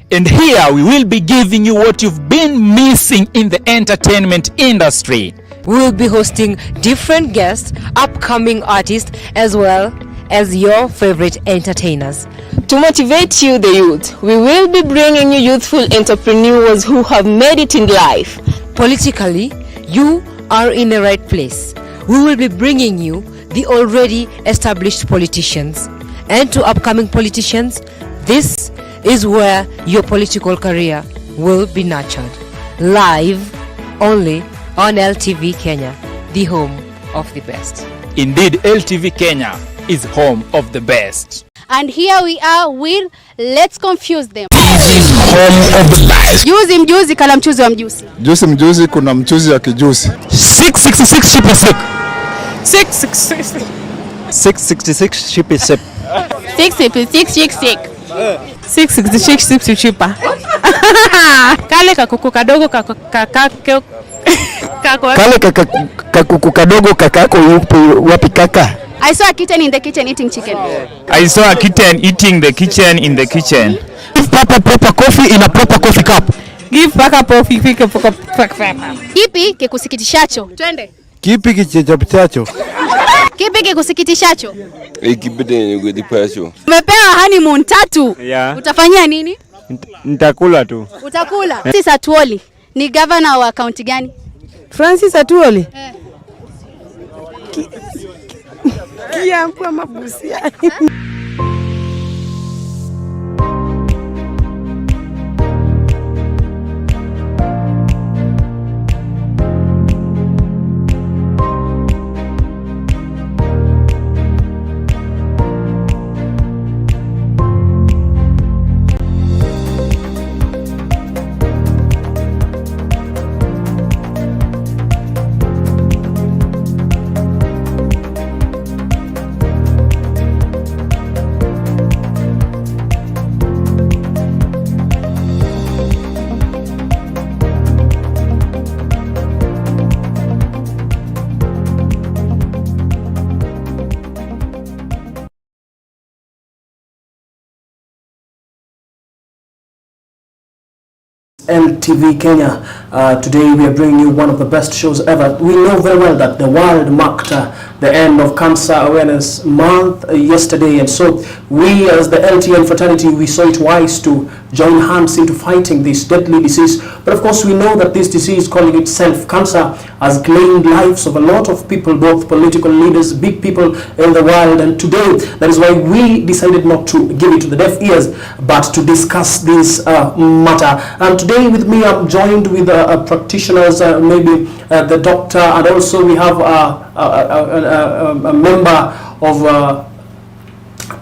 And here we will be giving you what you've been missing in the entertainment industry. We will be hosting different guests, upcoming artists, as well as your favorite entertainers. To motivate you, the youth, we will be bringing you youthful entrepreneurs who have made it in life. Politically, you are in the right place. We will be bringing you the already established politicians. And to upcoming politicians, this is where your political career will be nurtured. Live only on LTV Kenya, the home of the best. Indeed, LTV Kenya is home of the best. And here we are with Let's Confuse Them. Home of the best. Juzi mjuzi kala mchuzi wa mjusi. Juzi mjuzi kuna mchuzi wa kijusi. 666 shippy sip. 666 shippy sip. 666 shippy chipa. Kale kakuku kadogo kakuku kadogo kakako yupi wapi kaka? I saw a kitten in the kitchen eating chicken. I saw a kitten eating the kitchen in the kitchen. Give Papa proper coffee in a proper coffee cup. Give Papa coffee Kipi kikusikitishacho? Twende. Kipi kichechapichacho? Kipi kikusikitishacho? Kipi kikusikitishacho? Umepewa honeymoon 3. Yeah. Utafanyia nini? Nitakula tu. Utakula. Francis Atuoli ni governor wa county gani? Francis Atuoli? Kiambu ama Busia. LTV Kenya. Today we are bringing you one of the best shows ever. We know very well that the world marked the end of Cancer Awareness Month yesterday, and so we as the LTN fraternity, we saw it wise to join hands into fighting this deadly disease. But of course we know that this disease, calling itself cancer, has claimed lives of a lot of people, both political leaders, big people in the world, and today that is why we decided not to give it to the deaf ears, but to discuss this matter. And today with me I'm joined with practitioners, maybe the doctor, and also we have a member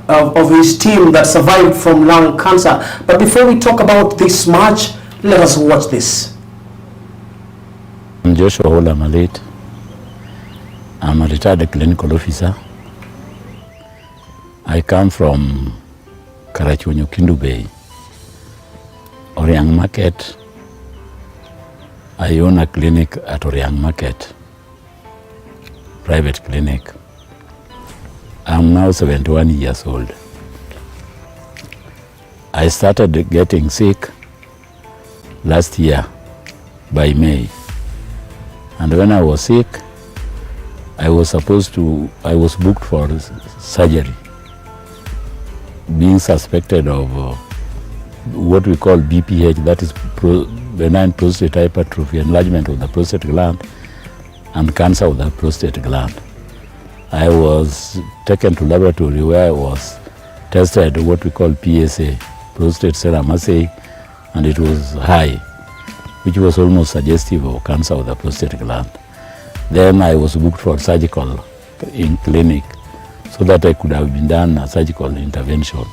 of his team that survived from lung cancer. But before we talk about this much, let us watch this. I'm Joshua Ola Malit. I'm a retired clinical officer. I come from Karachuonyo, Kindu Bay, Oriang Market. I own a clinic at Oriang Market, private clinic. I'm now 71 years old. I started getting sick last year by May. And when I was sick, I was booked for surgery, being suspected of what we call BPH, that is benign prostate hypertrophy, enlargement of the prostate gland, and cancer of the prostate gland. I was taken to laboratory where I was tested what we call PSA, prostate serum assay, and it was high, which was almost suggestive of cancer of the prostate gland. Then I was booked for surgical in clinic so that I could have been done a surgical intervention.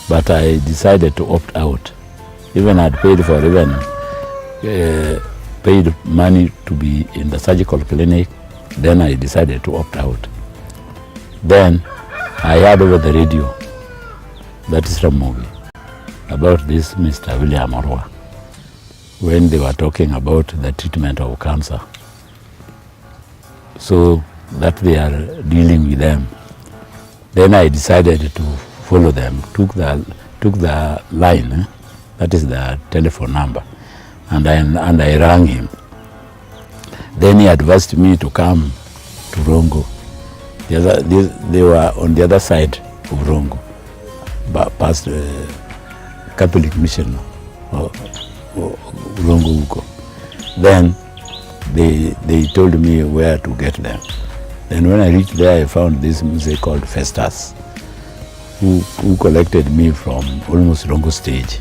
But I decided to opt out. Even I had paid for paid money to be in the surgical clinic. Then I decided to opt out. Then I heard over the radio, that is from movie, about this Mr. William Orwa, when they were talking about the treatment of cancer. So that they are dealing with them. Then I decided to follow them, took the line That is the telephone number. And I rang him. Then he advised me to come to Rongo. They were on the other side of Rongo, past Catholic Mission or Rongo Uko. Then they told me where to get them. Then when I reached there, I found this music called Festus, who collected me from almost Rongo stage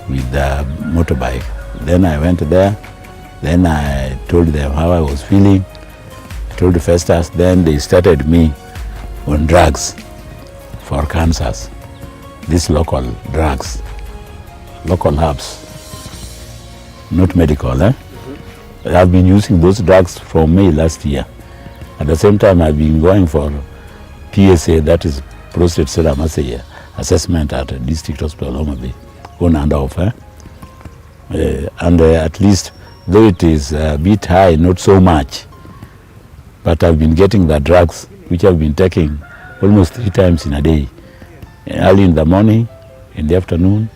with the motorbike. Then I went there. Then I told them how I was feeling. I told the Festus. Then they started me on drugs for cancers. These local drugs, local herbs, not medical. I've been using those drugs from May last year. At the same time, I've been going for PSA, that is prostate serum assessment at District Hospital Homa Bay, on and off. And at least, though it is a bit high, not so much, but I've been getting the drugs which I've been taking almost 3 times in a day, early in the morning, in the afternoon,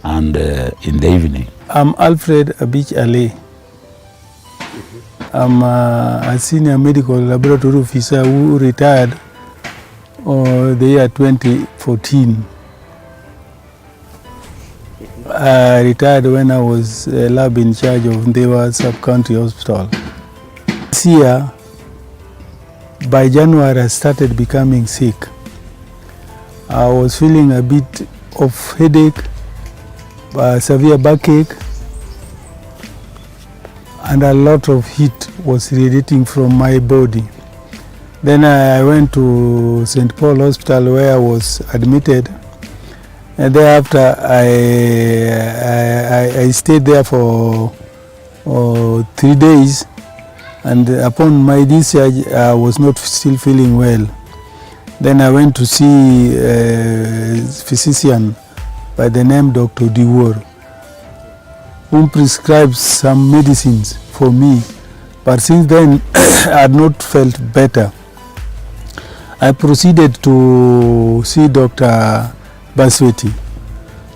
and in the evening. I'm Alfred Abich Ali. I'm a senior medical laboratory officer who retired the year 2014. I retired when I was lab in charge of Ndewa Sub-County Hospital. This year, by January, I started becoming sick. I was feeling a bit of headache, severe backache, and a lot of heat was radiating from my body. Then I went to St. Paul Hospital where I was admitted. And thereafter, I stayed there for 3 days, and upon my discharge, I was not still feeling well. Then I went to see a physician by the name Dr. Diwar, who prescribed some medicines for me. But since then, I had not felt better. I proceeded to see Dr. Basweti,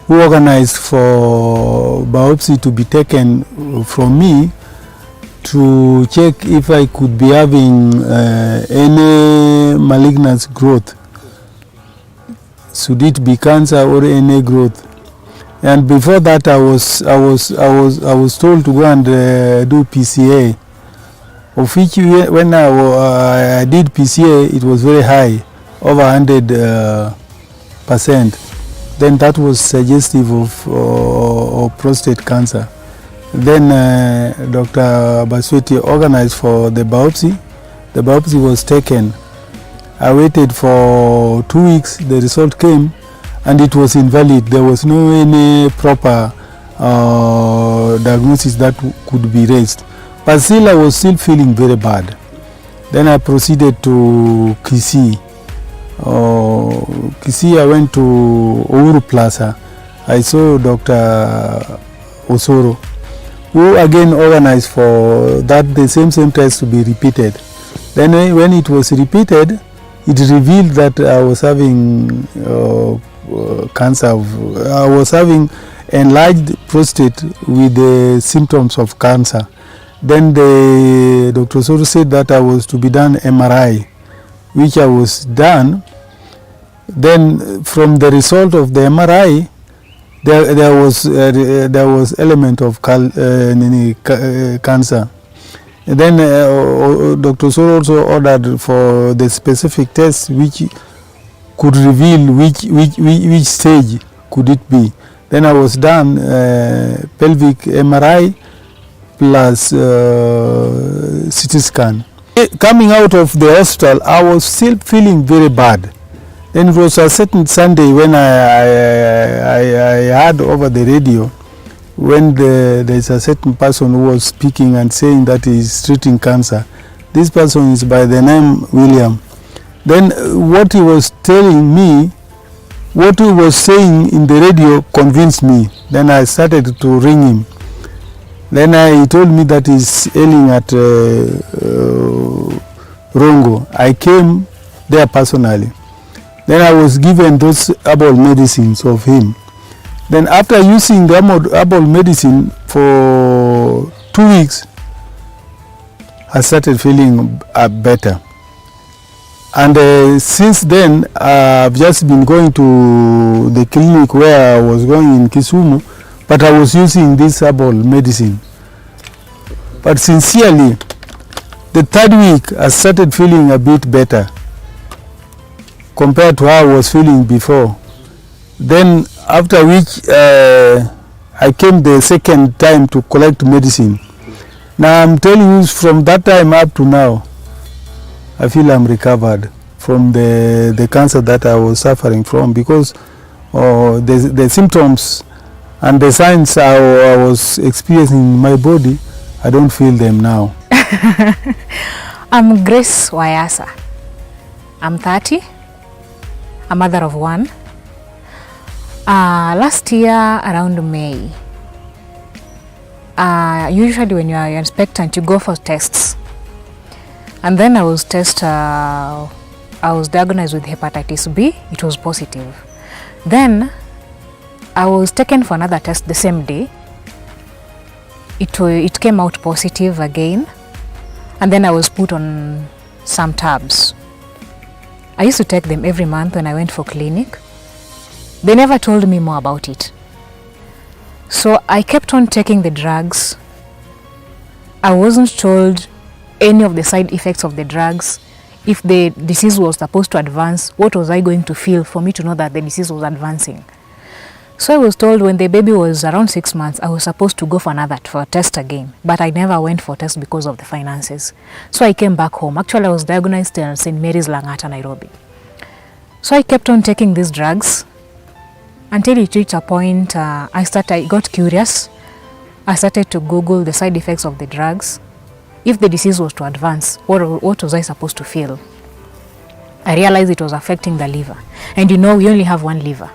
who organized for biopsy to be taken from me to check if I could be having any malignant growth. Should it be cancer or any growth? And before that, I was told to go and do PCA, of which when I did PCA, it was very high, over 100%. Then that was suggestive of prostate cancer. Then Dr. Basweti organized for the biopsy. The biopsy was taken. I waited for 2 weeks. The result came, and it was invalid. There was no any proper diagnosis that could be raised. But still, I was still feeling very bad. Then I proceeded to Kisii. Kisii, I went to Uhuru Plaza. I saw Dr. Osoro, who again organized for that the same test to be repeated. Then when it was repeated, it revealed that I was having cancer. I was having enlarged prostate with the symptoms of cancer. Then Dr. Osoro said that I was to be done MRI, which I was done. Then from the result of the MRI, there was element of cancer. And then Dr. Osoro also ordered for the specific test which could reveal which stage could it be. Then I was done pelvic MRI plus CT scan. Coming out of the hospital, I was still feeling very bad. Then it was a certain Sunday when I heard over the radio when there's a certain person who was speaking and saying that he is treating cancer. This person is by the name William. Then what he was telling me, what he was saying in the radio convinced me. Then I started to ring him. Then he told me that he's ailing at Rongo. I came there personally. Then I was given those herbal medicines of him. Then after using the herbal medicine for 2 weeks, I started feeling better. And since then, I've just been going to the clinic where I was going in Kisumu, but I was using this herbal medicine. But sincerely, the 3rd week, I started feeling a bit better compared to how I was feeling before. Then after which, I came the 2nd time to collect medicine. Now I'm telling you, from that time up to now, I feel I'm recovered from the cancer that I was suffering from, because the symptoms and the signs I was experiencing in my body, I don't feel them now. I'm Grace Wayasa. I'm 30, a mother of 1. Last year around May, usually when you are expectant, you go for tests. And then I was diagnosed with hepatitis B. It was positive. Then I was taken for another test the same day. It came out positive again. And then I was put on some tabs. I used to take them every month when I went for clinic. They never told me more about it. So I kept on taking the drugs. I wasn't told any of the side effects of the drugs. If the disease was supposed to advance, what was I going to feel for me to know that the disease was advancing? So I was told when the baby was around 6 months, I was supposed to go for a test again. But I never went for test because of the finances. So I came back home. Actually, I was diagnosed in St. Mary's Langata, Nairobi. So I kept on taking these drugs until it reached a point I got curious. I started to Google the side effects of the drugs. If the disease was to advance, what was I supposed to feel? I realized it was affecting the liver. And you know, we only have one liver.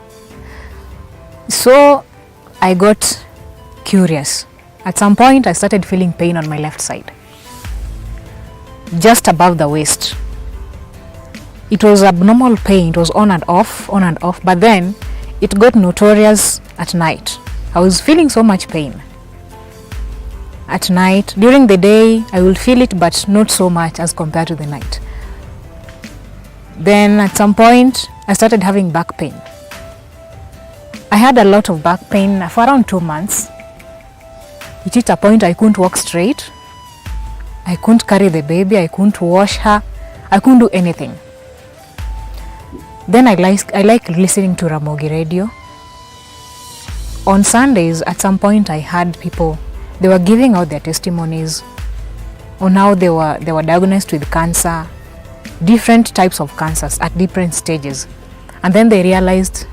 So I got curious. At some point, I started feeling pain on my left side, just above the waist. It was abnormal pain. It was on and off, but then it got notorious at night. I was feeling so much pain at night. During the day, I will feel it, but not so much as compared to the night. Then at some point, I started having back pain. I had a lot of back pain for around 2 months. It reached a point I couldn't walk straight. I couldn't carry the baby. I couldn't wash her. I couldn't do anything. Then I like listening to Ramogi Radio. On Sundays, at some point, I had people, they were giving out their testimonies on how they were diagnosed with cancer, different types of cancers at different stages. And then they realized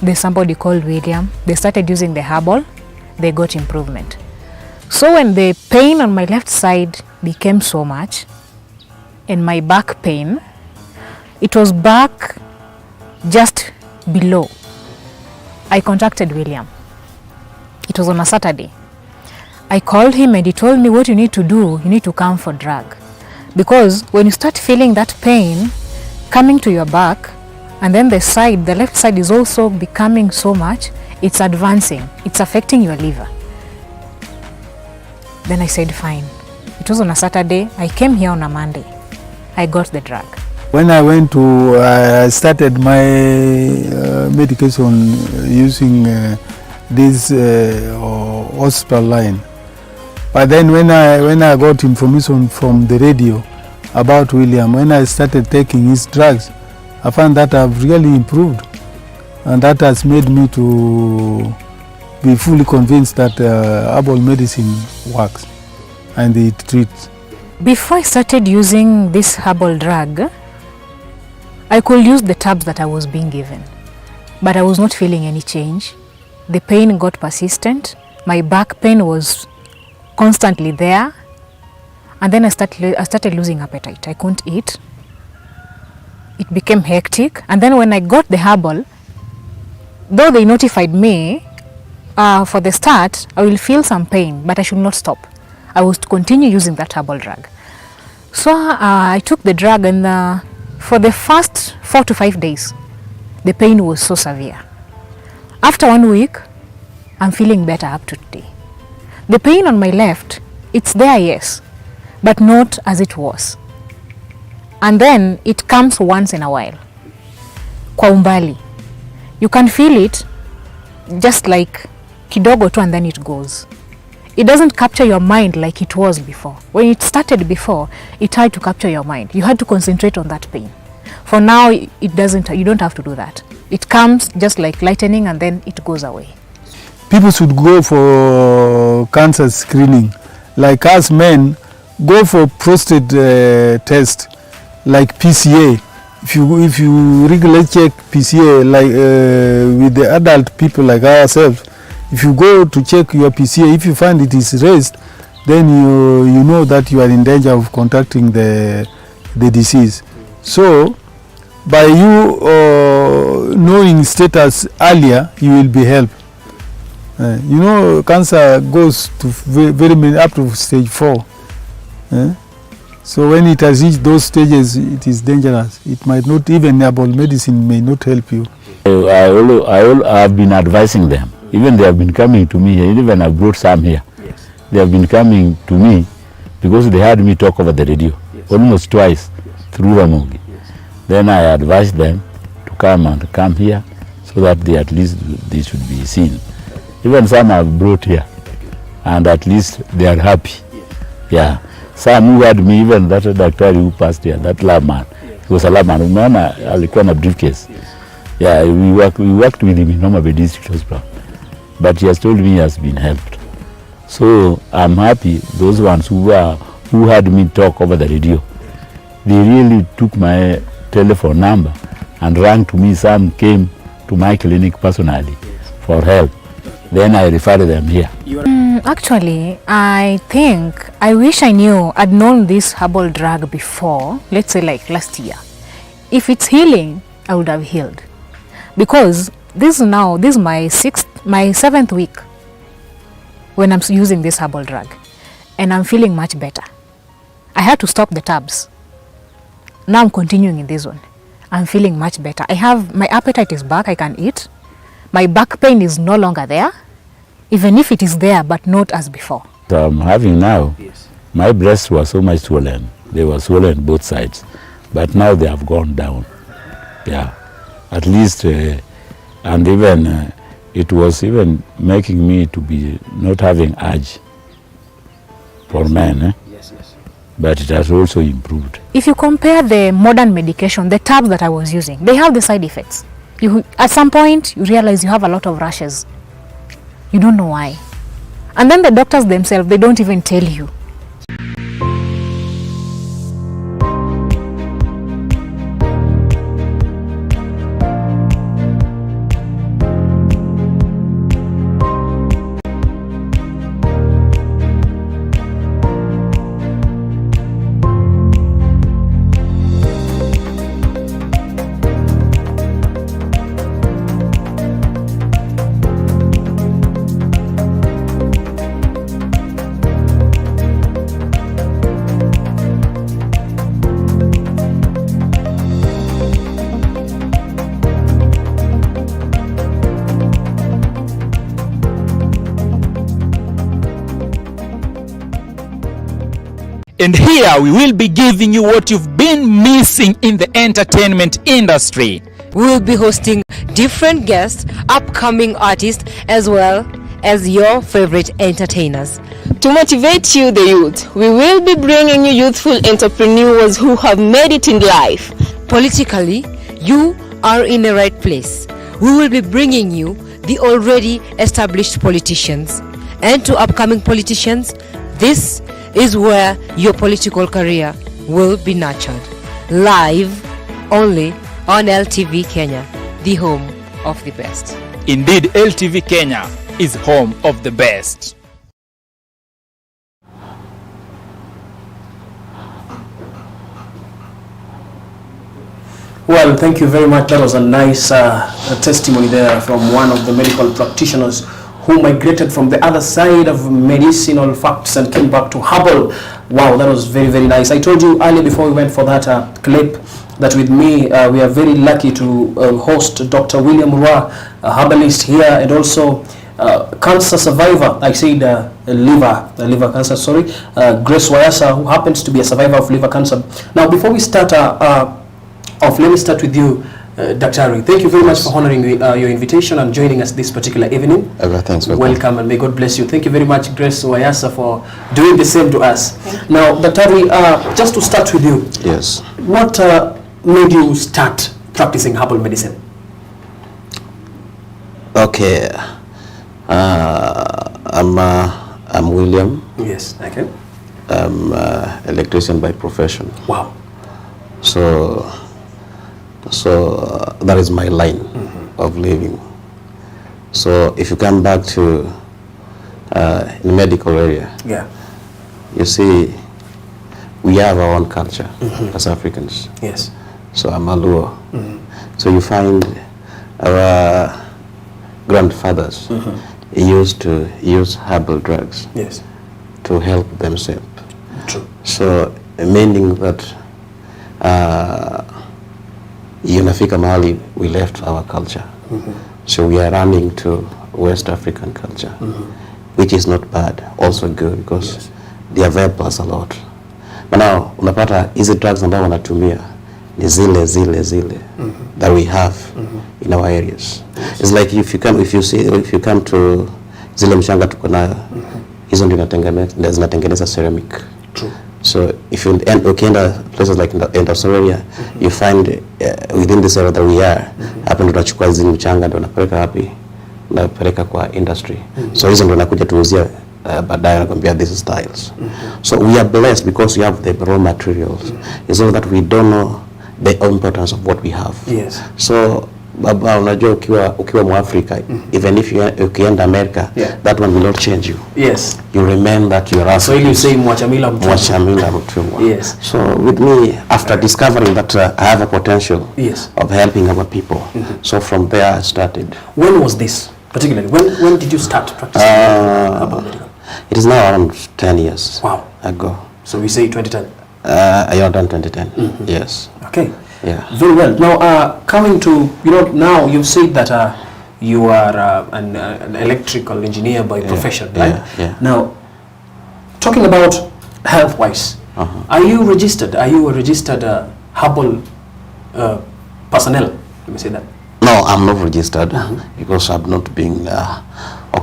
there's somebody called William. They started using the herbal. They got improvement. So when the pain on my left side became so much, and my back pain, it was back just below, I contacted William. It was on a Saturday. I called him and he told me, what you need to do, you need to come for drug. Because when you start feeling that pain coming to your back, and then the left side is also becoming so much, it's advancing, it's affecting your liver. Then I said, fine. It was on a Saturday. I came here on a Monday. I got the drug. When I went to, I started my medication using this hospital line. But then when I got information from the radio about William, when I started taking his drugs, I found that I've really improved. And that has made me to be fully convinced that herbal medicine works and it treats. Before I started using this herbal drug, I could use the tabs that I was being given, but I was not feeling any change. The pain got persistent. My back pain was constantly there. And then I started losing appetite. I couldn't eat. It became hectic. And then when I got the herbal, though they notified me, for the start, I will feel some pain, but I should not stop. I was to continue using that herbal drug. So I took the drug, and for the first 4 to 5 days, the pain was so severe. After 1 week, I'm feeling better up to today. The pain on my left, it's there, yes, but not as it was. And then it comes once in a while. Kwa umbali. You can feel it just like kidogo tu, and then it goes. It doesn't capture your mind like it was before. When it started before, it tried to capture your mind. You had to concentrate on that pain. For now, it doesn't. You don't have to do that. It comes just like lightning, and then it goes away. People should go for cancer screening. Like us men, go for prostate test, like PCA. If you regularly check PCA, like with the adult people like ourselves, if you go to check your PCA, if you find it is raised, then you know that you are in danger of contracting the disease. So by you knowing status earlier, you will be helped. You know, cancer goes to very many, up to stage 4. So when it has reached those stages, it is dangerous. It might not, even herbal medicine may not help you. I have been advising them. Even they have been coming to me, even I brought some here. Yes. They have been coming to me because they heard me talk over the radio, yes, almost twice through Ramogi. Yes. Then I advised them to come here so that they at least they should be seen. Even some I've brought here, and at least they are happy. Yes. Yeah. Some who had me, even that doctor who passed here, that lab man, yes, he was a lab man. Remember, alikuwa na briefcase. Yes. Yeah, we worked with him in Homa Bay District Hospital. But he has told me he has been helped. So I'm happy. Those ones who had me talk over the radio, they really took my telephone number and rang to me. Some came to my clinic personally for help. Then I referred them here. Actually, I think I wish I'd known this herbal drug before, let's say like last year. If it's healing, I would have healed. Because this is my 7th week when I'm using this herbal drug, and I'm feeling much better. I had to stop the tabs. Now I'm continuing in this one. I'm feeling much better. My appetite is back. I can eat. My back pain is no longer there, even if it is there, but not as before. So I'm having now, yes, my breasts were so much swollen. They were swollen both sides, but now they have gone down. Yeah, at least, and even it was even making me to be not having urge for men. Yes, yes. But it has also improved. If you compare the modern medication, the tabs that I was using, they have the side effects. At some point, you realize you have a lot of rashes. You don't know why. And then the doctors themselves, they don't even tell you. And here we will be giving you what you've been missing in the entertainment industry. We will be hosting different guests, upcoming artists, as well as your favorite entertainers. To motivate you, the youth, we will be bringing you youthful entrepreneurs who have made it in life. Politically, you are in the right place. We will be bringing you the already established politicians. And to upcoming politicians, this is where your political career will be nurtured. Live only on LTV Kenya, the home of the best. Indeed, LTV Kenya is home of the best. Well, thank you very much. That was a nice testimony there from one of the medical practitioners who migrated from the other side of medicinal facts and came back to herbal. Wow, that was very, very nice. I told you earlier before we went for that clip that with me, we are very lucky to host Dr. William Rua, herbalist here, and also cancer survivor. I said liver cancer, sorry. Grace Wayasa, who happens to be a survivor of liver cancer. Now, before we start off, let me start with you, Dr. Thank you very much for honoring your invitation and joining us this particular evening. Thanks. Welcome, and may God bless you. Thank you very much, Grace Wayasa, for doing the same to us. Now, Dr. just to start with you. Yes. What made you start practicing herbal medicine? Okay. I'm William. Yes, okay. I'm electrician by profession. Wow. So that is my line of living. So if you come back to in the medical area, yeah, you see we have our own culture as Africans. Yes. So I'm a Luo. So you find our grandfathers used to use herbal drugs, yes, to help themselves. True. So meaning that inafika mahali we left our culture. So we are running to West African culture, which is not bad, also good, because they have helped us a lot. But now unapata hizi drugs ambayo wanatumia ni zile that we have in our areas. It's like if you come to zile mchanga tuko nayo, hizo ndio zinatengeneza ceramic. True. So if you ukienda places like in the area, you find within this area that we are, hapo ndio tunachukua hizo mchanga ndio napeleka wapi? Napeleka kwa industry. So hizo ndio nakuja tuuzia baadaye nakwambia this is tiles. So we are blessed because we have the raw materials. It's all that we don't know the importance of what we have. Yes. So baba, unajua ukiwa Mwafrika, even if ukienda America, that one will not change you. Yes. You remain that you are African. So you say mwachamila mtumwa. Yes. So with me, after discovering that I have a potential of helping other people, so from there I started. When was this particularly? When did you start practicing herbal medical? It is now around 10 years ago. So we say 2010. I have done 2010. Yes. Okay. Yeah. Very well. Now, coming to, now you've said that you are an electrical engineer by profession, right? Yeah. Now, talking about health-wise, are you registered? Are you a registered herbal personnel? Let me say that. No, I'm not registered because I've not been.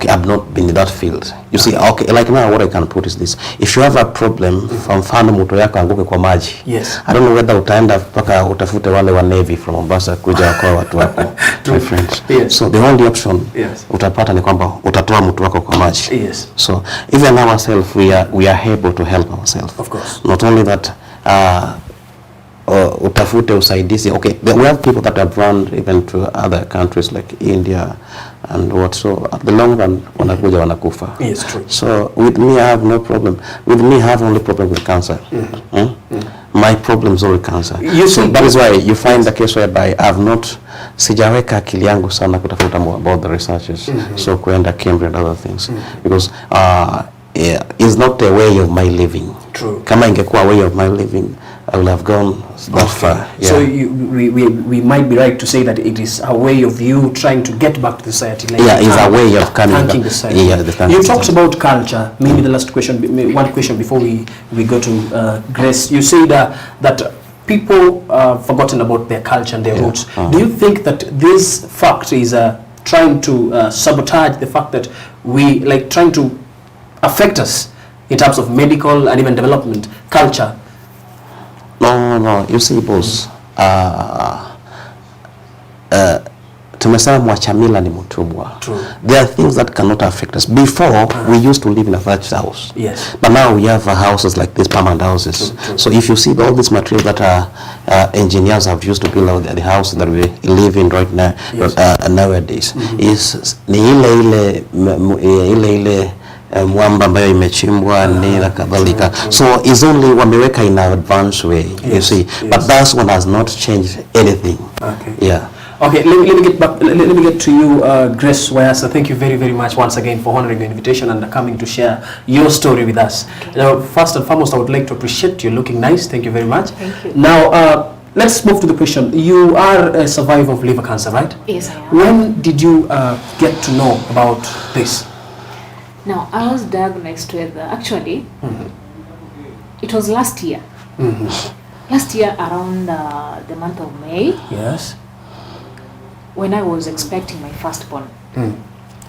I've not been in that field. You see, like now what I can put is this. If you have a problem, from mfano moto yako anguke kwa maji. Yes. I don't know whether utaenda mpaka utafute wale wa Navy from Mombasa kuja kwa watu wako. My friends. Yes. So the only option utapata ni kwamba utatoa mtu wako kwa maji. Yes. So even ourselves we are able to help ourselves. Of course. Not only that utafute usaidizi. Okay, we have people that have run even to other countries like India and what. So at the long run, wanakuja wanakufa. Yes, true. So with me, I have no problem. With me, I have only problem with cancer. My problem is only cancer. So that is why you find the case whereby I have not sijaweka akili yangu sana kutafuta more about the researches. So kuenda Cambridge and other things because it's not a way of my living. True. Kama ingekuwa a way of my living, I will have gone that far. Yeah. So we might be right to say that it is a way of you trying to get back to the society. Like it's a way of coming back. The society. You talked about culture. Maybe the last question, one question before we go to Grace. You said that people forgotten about their culture and their roots. Do you think that this fact is trying to sabotage the fact that we trying to affect us in terms of medical and even development culture? No. You see, boss. Tumesema mwachamila ni mtumwa. There are things that cannot affect us. Before, we used to live in a thatched house. Yes. But now we have houses like these, permanent houses. True. So if you see all this material that engineers have used to build the house that we live in right now, nowadays, is ni ile mwamba ambayo imechimbwa na kadhalika. So is only wameweka in an advanced way, you see. But that one has not changed anything. Okay. Yeah. Okay, let me get back. Let me get to you, Grace Wayasa. Thank you very, very much once again for honoring the invitation and coming to share your story with us. Now, first and foremost, I would like to appreciate you looking nice. Thank you very much. Thank you. Now, Let's move to the question. You are a survivor of liver cancer, right? Yes, I am. When did you get to know about this? Now, I was diagnosed with, actually, it was last year. Last year around the month of May. Yes. When I was expecting my firstborn.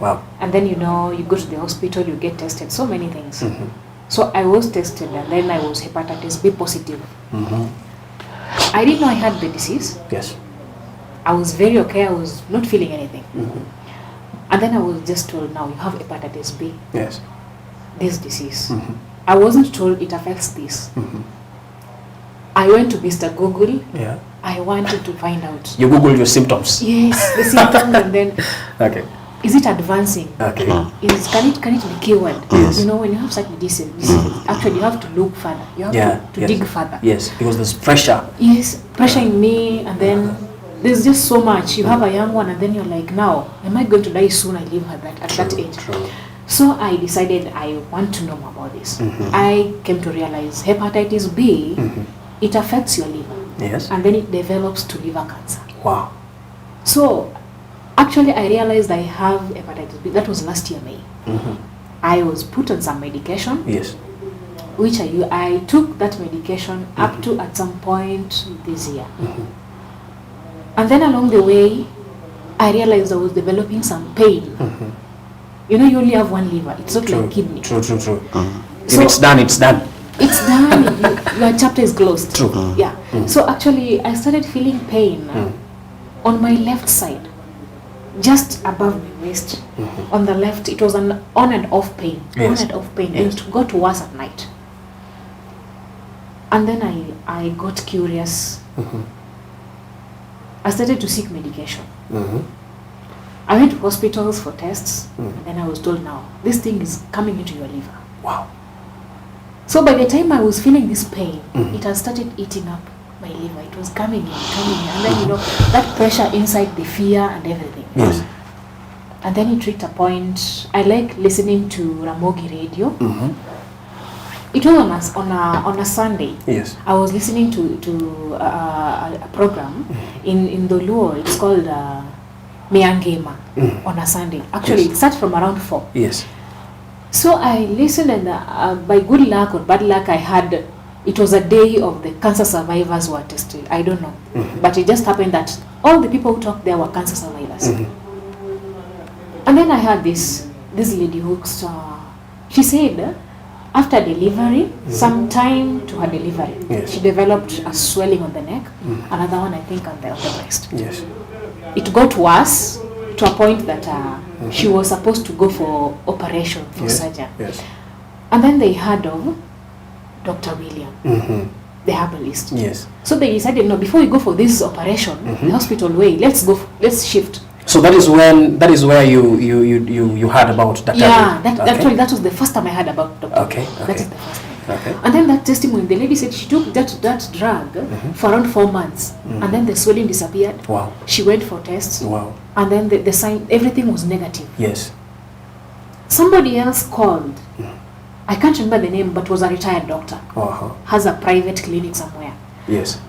Wow. And then, you know, you go to the hospital, you get tested, so many things. So I was tested, and then I was hepatitis B positive. I didn't know I had the disease. Yes. I was very okay. I was not feeling anything. And then I was just told, now you have hepatitis B. Yes. This disease. I wasn't told it affects this. I went to Mr. Google. Yeah. I wanted to find out. You Googled your symptoms. Yes, the symptoms, and then Okay. is it advancing? Okay. Can it be cured? Yes. You know, when you have such disease, actually you have to look further. You have to dig further. Yes, because there's pressure. Yes, pressure in me, and then there's just so much. You have a young one, and then you're like, now, am I going to die soon? I live at that age. True. So I decided I want to know more about this. I came to realize hepatitis B, it affects your liver. Yes. And then it develops to liver cancer. Wow. So actually I realized I have hepatitis B. That was last year May. I was put on some medication. Yes. Which I took that medication up to at some point this year. And then along the way, I realized I was developing some pain. You know, you only have one liver. It's not like kidney. True. So If it's done, it's done. It's done. Your chapter is closed. True. Yeah. So actually, I started feeling pain on my left side, just above my waist. On the left, it was an on and off pain. Yes. On and off pain. Yes. And it got worse at night. And then I got curious. I started to seek medication. I went to hospitals for tests, and then I was told, now, this thing is coming into your liver. Wow. So by the time I was feeling this pain, it had started eating up my liver. It was coming in, and then, you know, that pressure inside, the fear and everything. Yes. And then it reached a point, I like listening to Ramogi Radio. It was on a Sunday. Yes. I was listening to a program in the Luo. It's called Meangema on a Sunday. Actually, it starts from around 4. Yes. So I listened, and by good luck or bad luck, I had, it was a day of the cancer survivors who were tested. I don't know. But it just happened that all the people who talked there were cancer survivors. And then I had this lady who, she said, after delivery, sometime to her delivery, she developed a swelling on the neck, another one I think on the breast. Yes. It got worse to a point that she was supposed to go for operation, for surgery. Yes. And then they heard of Dr. William, the herbalist. Yes. So they decided, no, before we go for this operation, the hospital way, let's shift. So that is where you heard about Dr. Yeah, actually that was the first time I heard about Dr. Okay. That is the first time. Okay. And then that testimony, the lady said she took that drug for around 4 months, and then the swelling disappeared. Wow. She went for tests. Wow. And then the sign, everything was negative. Yes. Somebody else called. I can't remember the name, but was a retired doctor. Has a private clinic somewhere. Yes.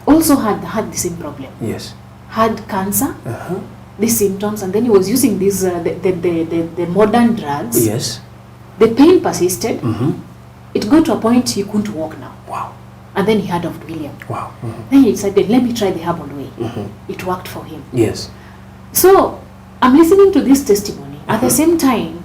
Also had the same problem. Yes. Had cancer. These symptoms, and then he was using these the modern drugs. Yes. The pain persisted. It got to a point he couldn't walk now. Wow. And then he heard of William. Wow. Then he decided, let me try the herbal way. It worked for him. Yes. So I'm listening to this testimony. At the same time,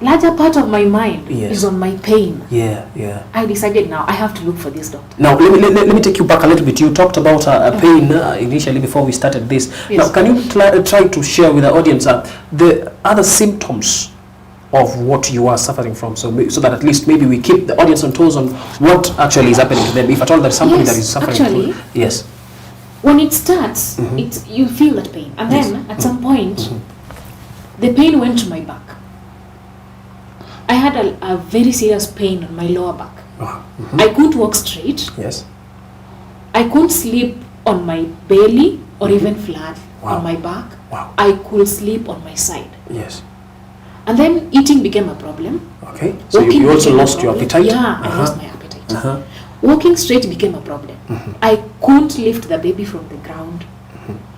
larger part of my mind is on my pain. Yeah. I decided now I have to look for this doctor. Now let me take you back a little bit. You talked about a pain initially before we started this. Yes. Now can you try to share with the audience the other symptoms of what you are suffering from, so that at least maybe we keep the audience on toes on what actually is happening to them, if at all there's somebody that is suffering actually, from. Yes. When it starts, you feel that pain, and then at some point, the pain went to my back. I had a very serious pain on my lower back. I couldn't walk straight. Yes. I couldn't sleep on my belly or even flat on my back. I could sleep on my side. Yes. And then eating became a problem. Okay. So you also lost your appetite? Yeah, I lost my appetite. Walking straight became a problem. I couldn't lift the baby from the ground.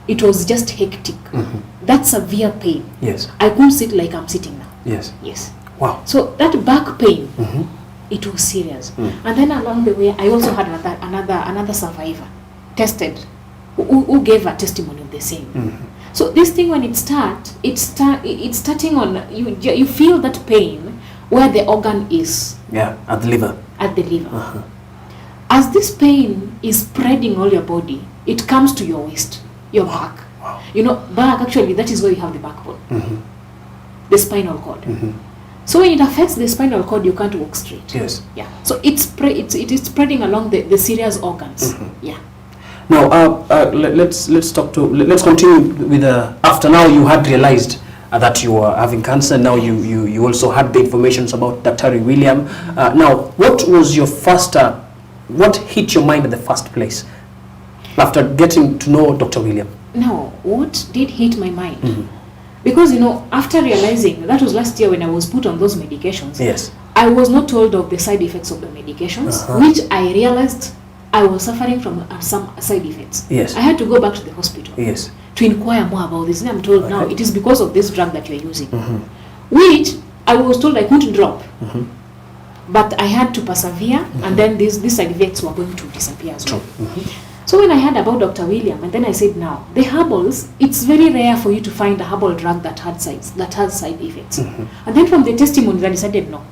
It was just hectic. That severe pain. Yes. I couldn't sit like I'm sitting now. Yes. Yes. Wow. So that back pain, it was serious. And then along the way, I also had another survivor tested who gave a testimony of the same. So this thing, when it's starting on, you feel that pain where the organ is. Yeah, at the liver. At the liver. As this pain is spreading all your body, it comes to your waist, your back. Wow. You know, back, actually, that is where you have the backbone, the spinal cord. So when it affects the spinal cord, you can't walk straight. Yes. Yeah. So it is spreading along the serious organs. Yeah. Now, let's continue with after now you had realized that you were having cancer. Now you also had the information about Dr. William. Now, what was your first? What hit your mind at the first place after getting to know Dr. William? Now, what did hit my mind? Because, you know, after realizing, that was last year when I was put on those medications. Yes. I was not told of the side effects of the medications, which I realized I was suffering from some side effects. Yes. I had to go back to the hospital. Yes. To inquire more about this. And I'm told now it is because of this drug that you're using, which I was told I couldn't drop. But I had to persevere, and then these side effects were going to disappear as well. So when I heard about Dr. William, and then I said, now, the herbals, it's very rare for you to find a herbal drug that has side effects. And then from the testimonies, I decided, no,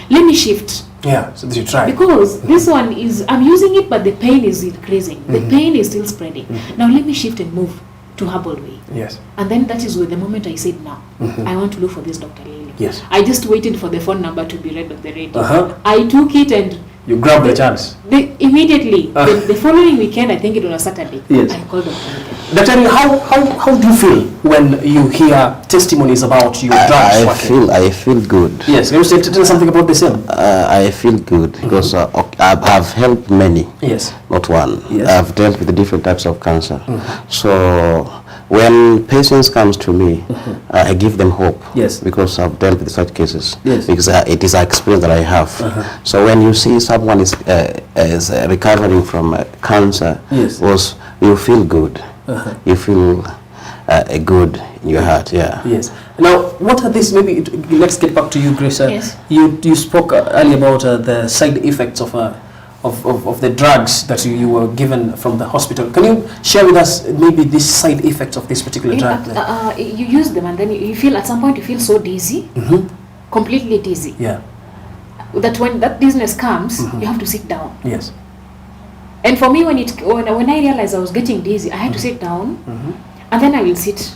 let me shift. Yeah, so did you try? Because this one is, I'm using it, but the pain is increasing. The pain is still spreading. Now let me shift and move to herbal way. Yes. And then that is where the moment I said, now, I want to look for this Dr. Lily. Yes. I just waited for the phone number to be read on the radio. I took it and you grabbed the chance. Immediately, the following weekend, I think it was a Saturday, yes. I called Dr. William. Dr. How do you feel when you hear testimonies about your drugs? I feel good. Yes, can you say tell something about the same? I feel good because I've helped many. Yes. Not one. Yes. I've dealt with the different types of cancer. So when patients comes to me, I give them hope. Yes. Because I've dealt with such cases. Yes. Because it is an experience that I have. So when you see someone is recovering from cancer, yes. You feel good. You feel good in your heart. Yeah. Yes. Now, what are these? Maybe let's get back to you, Grace. Yes. You spoke earlier about the side effects of the drugs that you were given from the hospital. Can you share with us maybe the side effects of this particular drug? You use them and then you feel at some point you feel so dizzy, completely dizzy. Yeah. That when that dizziness comes, you have to sit down. Yes. And for me, when I realized I was getting dizzy, I had to sit down, and then I will sit,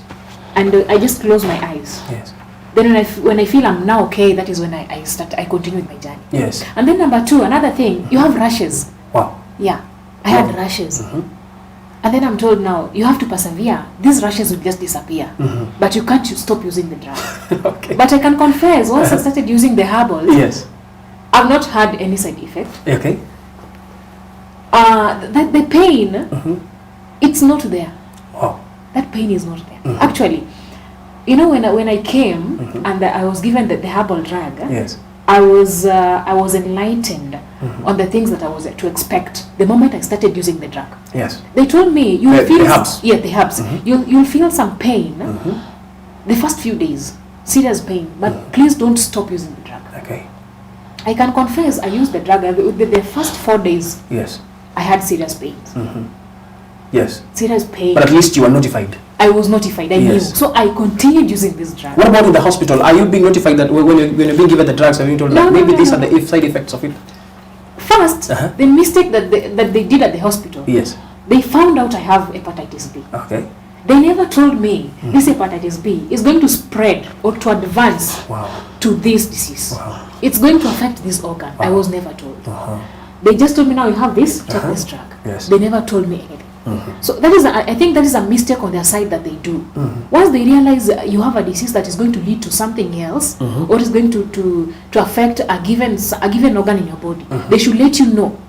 and I just close my eyes. Yes. Then when I feel I'm now okay, that is when I continue with my journey. Yes. And then number two, another thing, you have rashes. Wow. Yeah, I had rashes. And then I'm told now, you have to persevere. These rashes will just disappear. But you can't stop using the drug. Okay. But I can confess, once I started using the herbals, yes. I've not had any side effect. Okay. The pain, it's not there. Wow. That pain is not there. Actually, you know, when I came and I was given the herbal drug, yes. I was enlightened on the things that I was to expect the moment I started using the drug. Yes. They told me you'll feel the herbs. Yeah, the herbs. You'll feel some pain the first few days, serious pain, but please don't stop using the drug. Okay. I can confess I used the drug the first 4 days. Yes. I had serious pains. Yes. Serious pain. But at least you were notified. I was notified. I knew. So I continued using this drug. What about in the hospital? Are you being notified that when you're being given the drugs, are you told that maybe these are the side effects of it? First, the mistake that they did at the hospital. Yes. They found out I have hepatitis B. Okay. They never told me this hepatitis B is going to spread or to advance to this disease. Wow. It's going to affect this organ. I was never told. They just told me, now you have this, take this drug. Yes. They never told me anything. So that is, I think that is a mistake on their side that they do. Once they realize you have a disease that is going to lead to something else, or is going to affect a given organ in your body, they should let you know,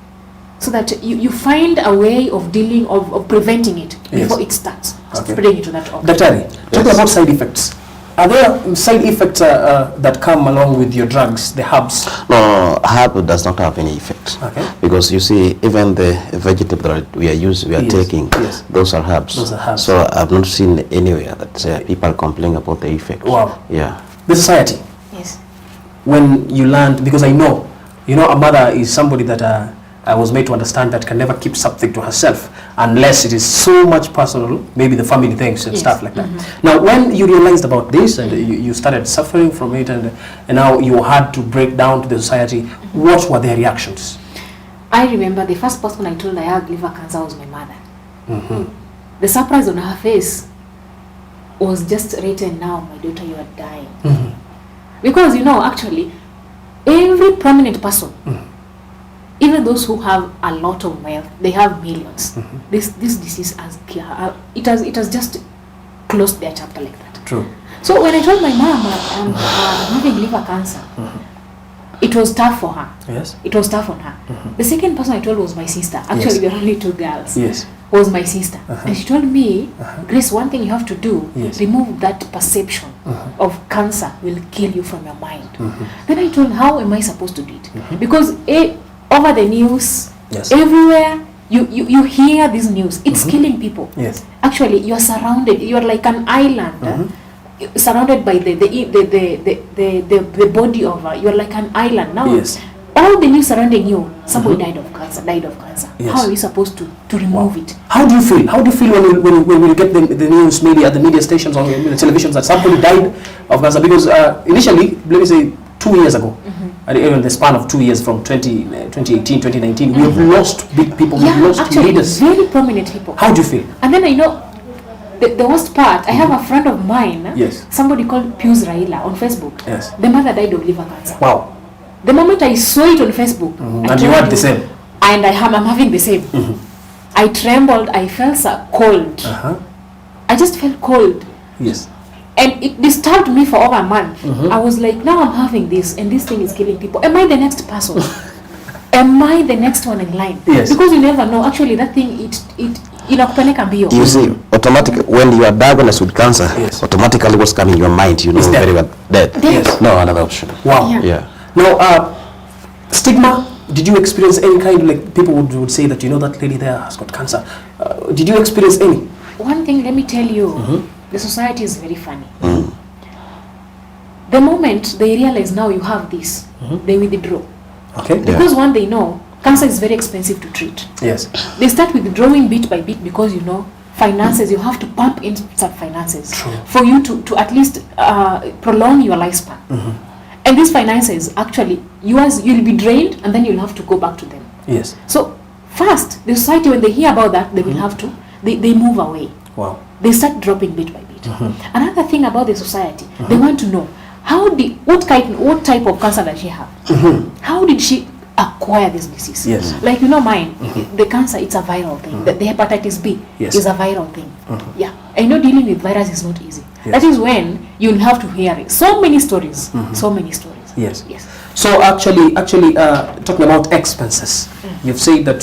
so that you find a way of dealing, of preventing it before it starts spreading into that organ. Daktari, talk about side effects. Are there side effects that come along with your drugs, the herbs? No, herb does not have any effect. Okay. Because you see, even the vegetable that we are taking, those are herbs. Those are herbs. So I've not seen anywhere that people complain about the effect. Wow. Yeah. The society. Yes. When you learned, because I know, a mother is somebody that I was made to understand that can never keep something to herself unless it is so much personal, maybe the family things and stuff like that. Now, when you realized about this and you started suffering from it and now you had to break down to the society, what were their reactions? I remember the first person I told I had liver cancer was my mother. The surprise on her face was just written, now my daughter, you are dying. Because actually every prominent person, even those who have a lot of wealth, they have millions. This disease it has just closed their chapter like that. True. So when I told my mom I'm having liver cancer, it was tough for her. Yes. It was tough on her. The second person I told was my sister. Actually, there are only two girls. Yes. Was my sister. And she told me, Grace, one thing you have to do, remove that perception of cancer will kill you from your mind. Then I told her, how am I supposed to do it? Because over the news, everywhere, you hear this news. It's killing people. Yes. Actually, you are surrounded. You are like an island. Surrounded by the body of you are like an island now. All the news surrounding you, somebody died of cancer. Yes. How are we supposed to remove it? How do you feel? How do you feel when you get the news, maybe at the media stations or the televisions, that somebody died of cancer? Because initially, let me say 2 years ago, and even the span of 2 years from 2018, 2019, we have lost big people, we've lost actually, leaders. Very prominent people. How do you feel? And then I know the worst part, I have a friend of mine, somebody called Pius Raila on Facebook. Yes. The mother died of liver cancer. Wow. The moment I saw it on Facebook, and you had the same. And I'm having the same. I trembled, I felt so cold. I just felt cold. Yes. And it disturbed me for over a month. I was like, now I'm having this, and this thing is killing people. Am I the next person? Am I the next one in line? Yes. Because you never know. Actually, that thing, it inakupeleka mbio. You see, automatically, when you are diagnosed with cancer, automatically what's coming in your mind, you know very well, death. Yes. No another option. Wow. Yeah. Now, stigma, did you experience any kind, like people would say that, that lady there has got cancer. Did you experience any? One thing, let me tell you, the society is very funny. The moment they realize now you have this, they withdraw. Okay. Because one, they know cancer is very expensive to treat. Yes. They start withdrawing bit by bit because finances, you have to pump in some finances for you to at least prolong your lifespan. And these finances, actually, you'll be drained and then you'll have to go back to them. Yes. So first, the society, when they hear about that, they will have to, they move away. Wow. They start dropping bit by bit. Another thing about the society, they want to know, what type of cancer does she have? How did she acquire this disease? Yes. Like, mine, the cancer, it's a viral thing. The hepatitis B is a viral thing. Yeah. I know dealing with virus is not easy. That is when you'll have to hear it. So many stories. So many stories. Yes. Yes. So actually, talking about expenses, you've said that,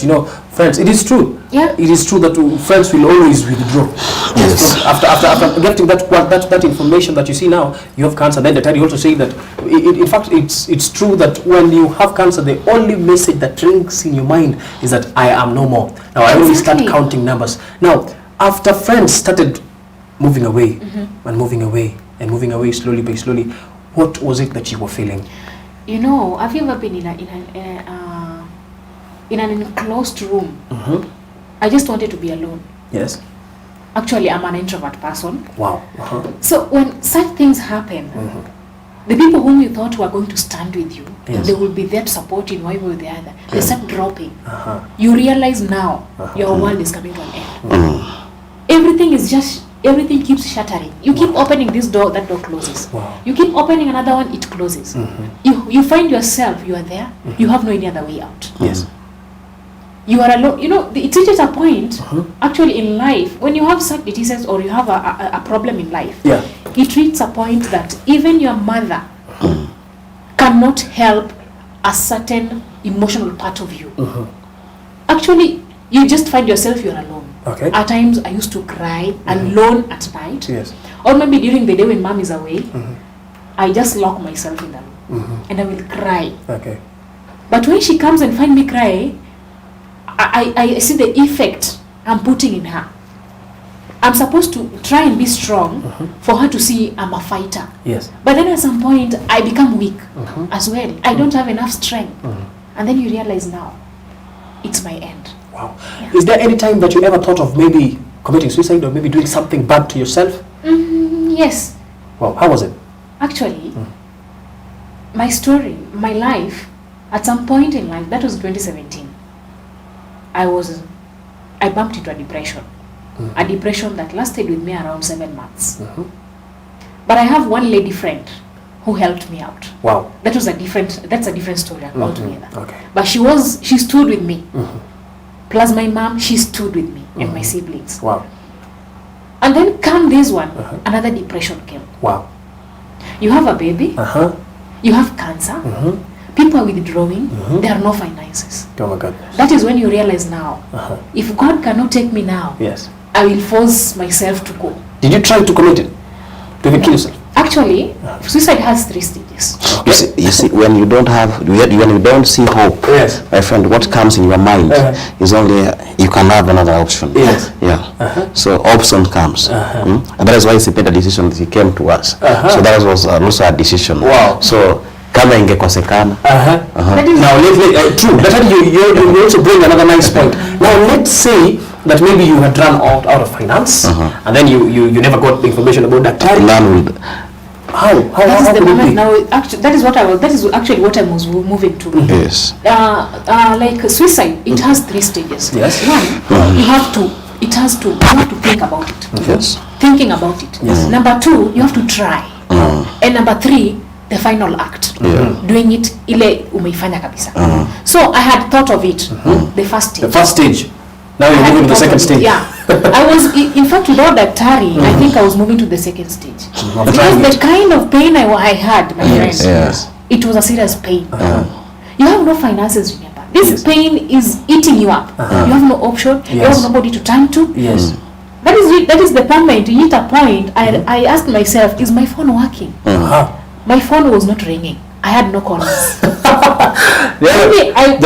friends, it is true. Yeah. It is true that friends will always withdraw. Yes. After getting that information that you see now, you have cancer, then the time you also say that, in fact, it's true that when you have cancer, the only message that rings in your mind is that I am no more. Now, I only start counting numbers. Now, after friends started moving away and moving away and moving away slowly by slowly, what was it that you were feeling? Have you ever been in an enclosed room? I just wanted to be alone. Yes. Actually, I'm an introvert person. Wow. So when such things happen, the people whom you thought were going to stand with you, they will be there to support you in one way or the other. They start dropping. You realize now your world is coming to an end. Everything keeps shattering. You keep opening this door, that door closes. Wow. You keep opening another one, it closes. You find yourself, you are there, you have no any other way out. Yes. You are alone. It reaches a point, actually in life, when you have such diseases or you have a problem in life, it reaches a point that even your mother cannot help a certain emotional part of you. Actually, you just find yourself, you're alone. Okay. At times I used to cry alone at night. Yes. Or maybe during the day when mom is away, I just lock myself in the room and I will cry. Okay. But when she comes and find me cry, I see the effect I'm putting in her. I'm supposed to try and be strong for her to see I'm a fighter. Yes. But then at some point, I become weak as well. I don't have enough strength. And then you realize now, it's my end. Wow. Is there any time that you ever thought of maybe committing suicide or maybe doing something bad to yourself? Yes. Wow. How was it? Actually, my story, my life, at some point in life, that was 2017, I bumped into a depression. A depression that lasted with me around 7 months. But I have one lady friend who helped me out. Wow. That's a different story altogether. Okay. But she stood with me. Plus my mom, she stood with me and my siblings. Wow. And then come this one, another depression came. Wow. You have a baby, you have cancer, people are withdrawing, there are no finances. Oh my God. That is when you realize now, if God cannot take me now, Yes. I will force myself to go. Did you try to commit it? To even kill yourself? Actually, suicide has 3 stages. You see, when you don't see hope, yes, my friend, what comes in your mind is only you can have another option. Yes. Yeah. So option comes. And that is why it's a better decision that he came to us. So that was also a decision. Wow. So kama ingekosekana. Now true. But you also bring another nice point. Now let's say that maybe you had run out of finance, and then you never got the information about that. How That is the could it moment be? now. Actually, that is actually what I was moving to. Yes. Like suicide, it has 3 stages. Yes. One, you have to think about it. Yes. Thinking about it. Yes. Number 2, you have to try. And number 3, the final act. Doing it ile umeifanya kabisa. So I had thought of it. The first stage. The first stage. Now you're moving to the second stage. Yeah. I was, in fact, without Daktari, I think I was moving to the second stage. Because the kind of pain I had, my friend, Yes. it was a serious pain. You have no finances, remember. This pain is eating you up. You have no option. You have nobody to turn to. Yes. That is the point. You hit a point. I asked myself, is my phone working? My phone was not ringing. I had no callers. The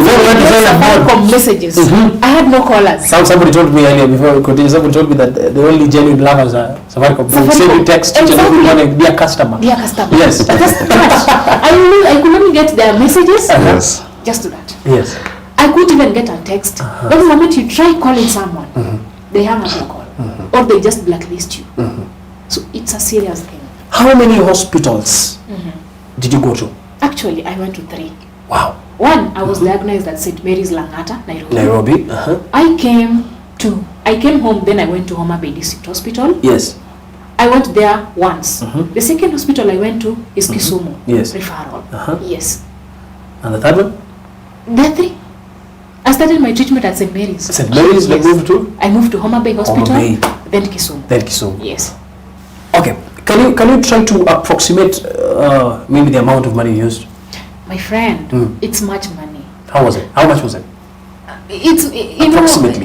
phone went to Safaricom messages. I had no callers. Somebody told me earlier before we continue. Somebody told me that the only genuine lovers are Safaricom. They send you text to every morning, dear customer. Dear customer. Yes. Just that. I could only get their messages. Yes. Just that. Yes. I couldn't even get a text. But the moment you try calling someone, they hang up your call, or they just blacklist you. So it's a serious thing. How many hospitals did you go to? Actually, I went to 3. Wow. One, I was diagnosed at St. Mary's Langata, Nairobi. Nairobi. I came home, then I went to Homa Bay District Hospital. Yes. I went there once. The second hospital I went to is Kisumu. Yes. Referral. Yes. And the third one? There are 3. I started my treatment at St. Mary's. St. Mary's, Yes. moved to? I moved to Homa Bay Hospital, Homa Bay. then Kisumu. Then Kisumu. Yes. Okay. Can you try to approximate maybe the amount of money you used? My friend, it's much money. How was it? How much was it? It's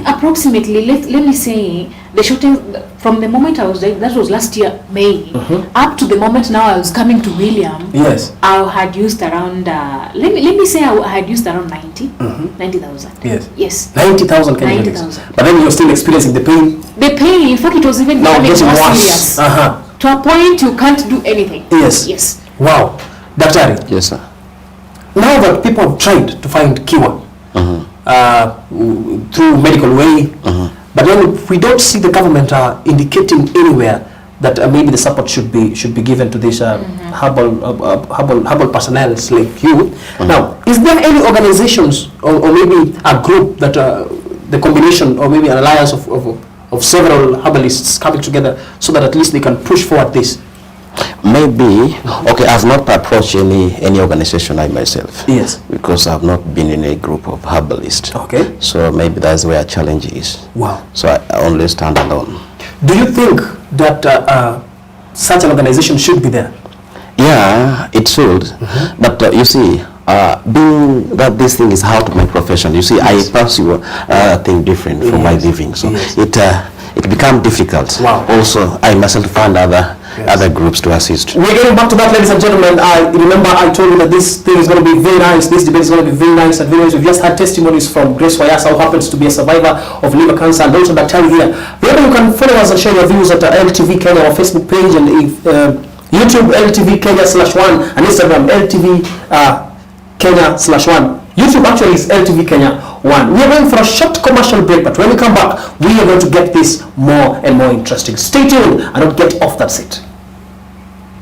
approximately. Let me say the shooting from the moment I was there, that was last year May, up to the moment now I was coming to William. Yes. I had used around let me say I had used around 90,000. Yes. Yes. 90,000 Kenyan 90,000. But then you're still experiencing the pain. The pain, in fact, it was even Now becoming getting more worse. serious. To a point you can't do anything. Yes. Yes. Wow. Daktari. Yes, sir. Now that people have tried to find cure through medical way, but then we don't see the government indicating anywhere that maybe the support should be given to these herbal personnel like you. Now, is there any organizations or maybe a group that the combination or maybe an alliance of several herbalists coming together so that at least they can push forward this? Maybe. Okay, I've not approached any organization I myself. Yes. Because I've not been in a group of herbalists. Okay. So maybe that's where a challenge is. Wow. So I only stand alone. Do you think that such an organization should be there? Yeah, it should. But you see, being that this thing is out of my profession, you see, I pursue a thing different from my living, so it becomes difficult. Also, I myself find other groups to assist. We're getting back to that, ladies and gentlemen. I remember I told you that this thing is going to be very nice. This debate is going to be very nice and very nice. We've just had testimonies from Grace Wayasa, who happens to be a survivor of liver cancer, and also Daktari here. Remember, you can follow us and share your views at LTV Kenya, our Facebook page, and YouTube LTV Kenya /1, and Instagram LTV Kenya /1. YouTube actually is LTV Kenya 1. We are going for a short commercial break, but when we come back, we are going to get this more and more interesting. Stay tuned and don't get off that seat.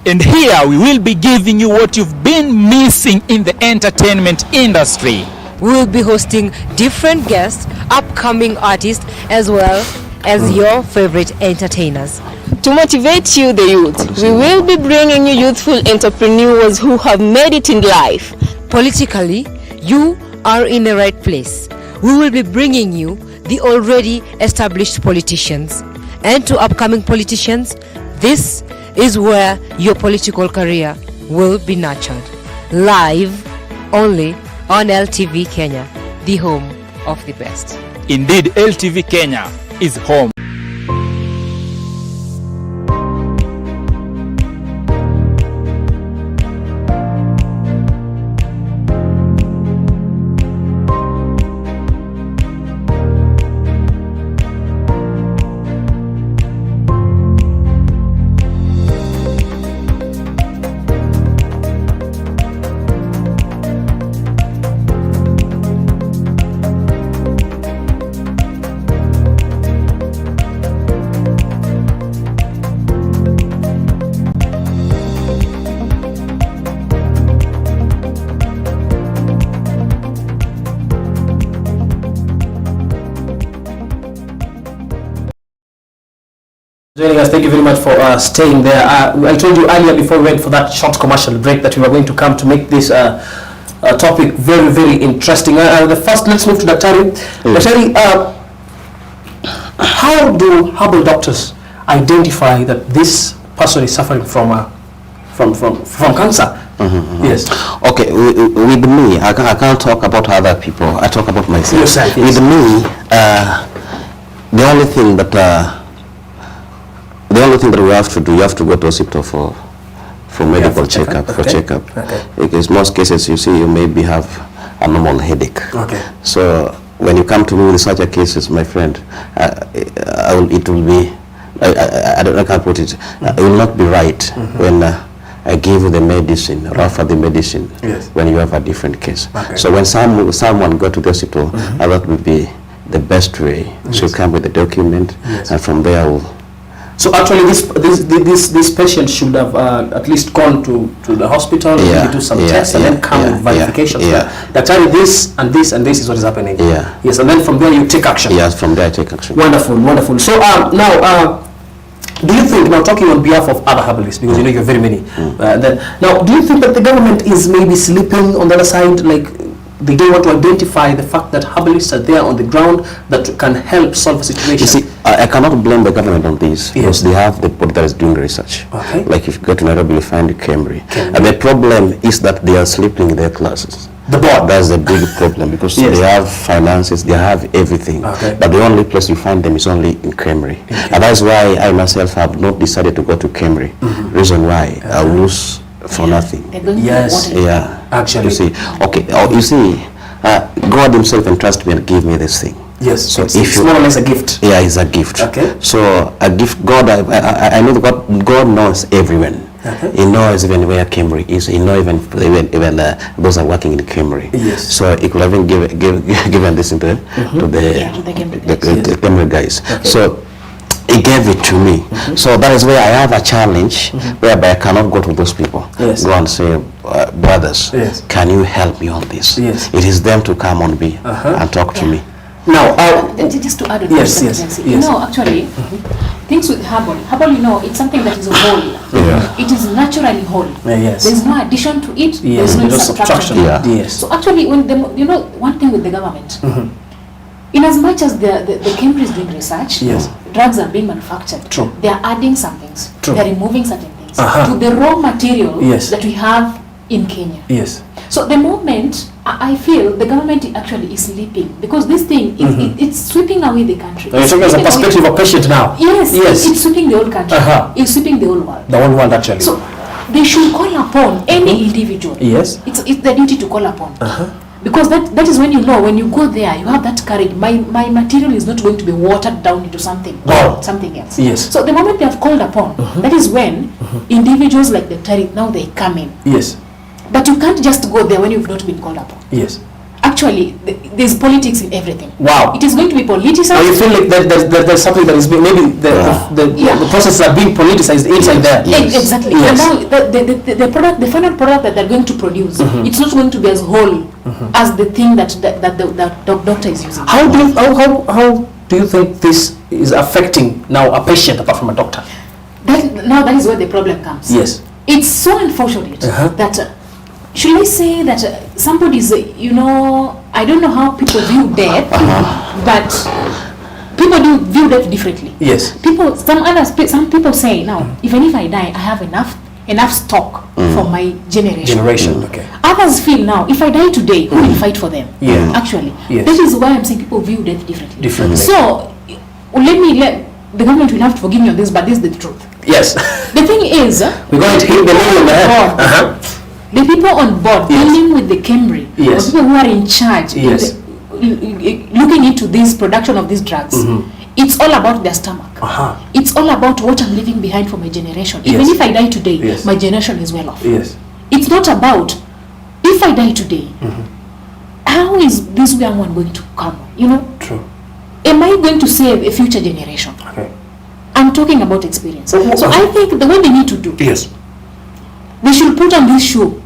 And here we will be giving you what you've been missing in the entertainment industry. We will be hosting different guests, upcoming artists, as well as your favorite entertainers. To motivate you, the youth, we will be bringing you youthful entrepreneurs who have made it in life. Politically, you are in the right place. We will be bringing you the already established politicians. And to upcoming politicians, this is where your political career will be nurtured. Live only on LTV Kenya, the home of the best. Indeed, LTV Kenya is home. Joining us, thank you very much for staying there. I told you earlier before we went for that short commercial break that we were going to come to make this topic very, very interesting. Let's move to Daktari. Daktari, how do herbal doctors identify that this person is suffering from cancer? Yes. Okay, with me, I can't talk about other people. I talk about myself. Yourself, yes. With me, the only thing that we have to do, you have to go to hospital for medical checkup. Okay. Because most cases, you see, you maybe have a normal headache. Okay. So when you come to me with such a cases, my friend, it will be, I can't put it. It will not be right when I give you the medicine, or offer the medicine when you have a different case. Okay. So when someone go to the hospital, that will be the best way. So you come with the document, and from there we'll. So actually, this patient should have at least gone to the hospital, maybe do some tests, and then come with verification. Daktari, this and this and this is what is happening. Yes, and then from there you take action. Yes, from there I take action. Wonderful, wonderful. So now, do you think, now talking on behalf of other herbalists, because you know you have very many, now do you think that the government is maybe sleeping on the other side, like they don't want to identify the fact that herbalists are there on the ground that can help solve the situation? You see, I cannot blame the government on this, because they have the body that is doing research. Okay. Like if you go to Nairobi, you find Cambry. And the problem is that they are sleeping in their classes. The board. That's the big problem, because they have finances, they have everything. Okay. But the only place you find them is only in Cambry. And that's why I myself have not decided to go to Cambry. Reason why, I will lose for nothing. Yes. Yeah. Actually. You see, okay. You see, God Himself entrusted me and gave me this thing. Yes. So it's more or less a gift. Yeah, it's a gift. Okay. So a gift. God, I know that God knows everyone. Okay. He knows even where Cambry is. He knows even those are working in Cambry. Yes. So he could have even given this to the Cambry guys. Okay. So He gave it to me. So that is where I have a challenge whereby I cannot go to those people. Yes. Go and say, brothers, yes, can you help me on this? Yes. It is them to come on me and talk to me. Now, just to add on yes, that, yes, you know, actually, things with herbal, you know, it's something that is whole. It is naturally whole. Yes. There's no addition to it. Yes. There's no subtraction. Yes. So actually, when you know, one thing with the government, in as much as the Cambry is doing research, yes, drugs are being manufactured. True. They are adding some things. True. They are removing certain things to the raw material yes, that we have in Kenya. Yes. So the moment I feel the government actually is sleeping, because this thing it's sweeping away the country. You're talking as a perspective of patient now. Yes, it's sweeping the whole country. It's sweeping the whole world. The whole world actually. So they should call upon any individual. Yes. It's their duty to call upon. Because that is when you know, when you go there, you have that courage. My material is not going to be watered down into something else. Yes. So the moment they have called upon, that is when individuals like the Tariq, now they come in. Yes. But you can't just go there when you've not been called upon. Yes. Actually, there's politics in everything. Wow. It is going to be politicized. Now you feel like there's something that is being, maybe the processes are being politicized inside there. Exactly. Yes. And now the product, the final product that they're going to produce, it's not going to be as whole as the thing that the doctor is using. How do you think this is affecting now a patient apart from a doctor? That is where the problem comes. Yes. It's so unfortunate that should I say that somebody's, I don't know how people view death, but people do view death differently. Yes. Some people say, now, even if I die, I have enough stock for my generation. Okay. Others feel now, if I die today, who will fight for them? Yeah. Actually. Yes. That is why I'm saying people view death differently. So, the government will have to forgive me on this, but this is the truth. Yes. The thing is, we're going to hit the nail on the head. The people on board dealing with the Camry, Yes. or people who are in charge, Yes. looking into this production of these drugs, it's all about their stomach. It's all about what I'm leaving behind for my generation. Even if I die today, my generation is well off. Yes. It's not about, if I die today, how is this young one going to come? True. Am I going to save a future generation? Okay. I'm talking about experience. So I think the way they need to do, they should put on this shoe.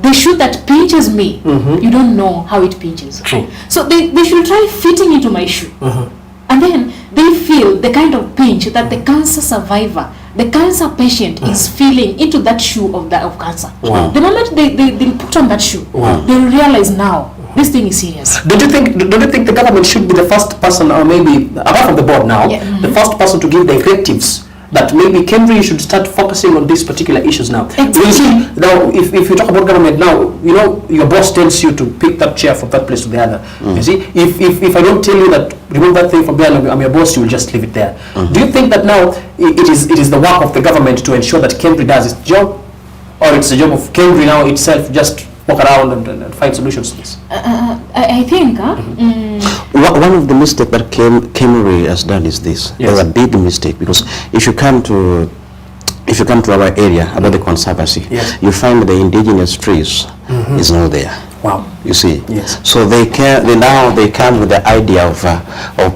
The shoe that pinches me, you don't know how it pinches. True. So they should try fitting into my shoe. And then they feel the kind of pinch that the cancer survivor, the cancer patient is feeling into that shoe of cancer. Wow. The moment they put on that shoe, they realize now, this thing is serious. Don't you think the government should be the first person, or maybe apart from the board now, the first person to give directives that maybe Camry should start focusing on these particular issues now? Exactly. You see, now if you talk about government now, your boss tells you to pick that chair from that place to the other. You see, if I don't tell you that remove that thing from there, I'm your boss, you will just leave it there. Do you think that now it is the work of the government to ensure that Camry does its job, or it's the job of Camry now itself just walk around and find solutions to this? I think One of the mistakes that Camry has done is this. There's a big mistake, because if you come to our area about the conservancy, you find the indigenous trees is not there. Wow. You see. Yes. So they come with the idea of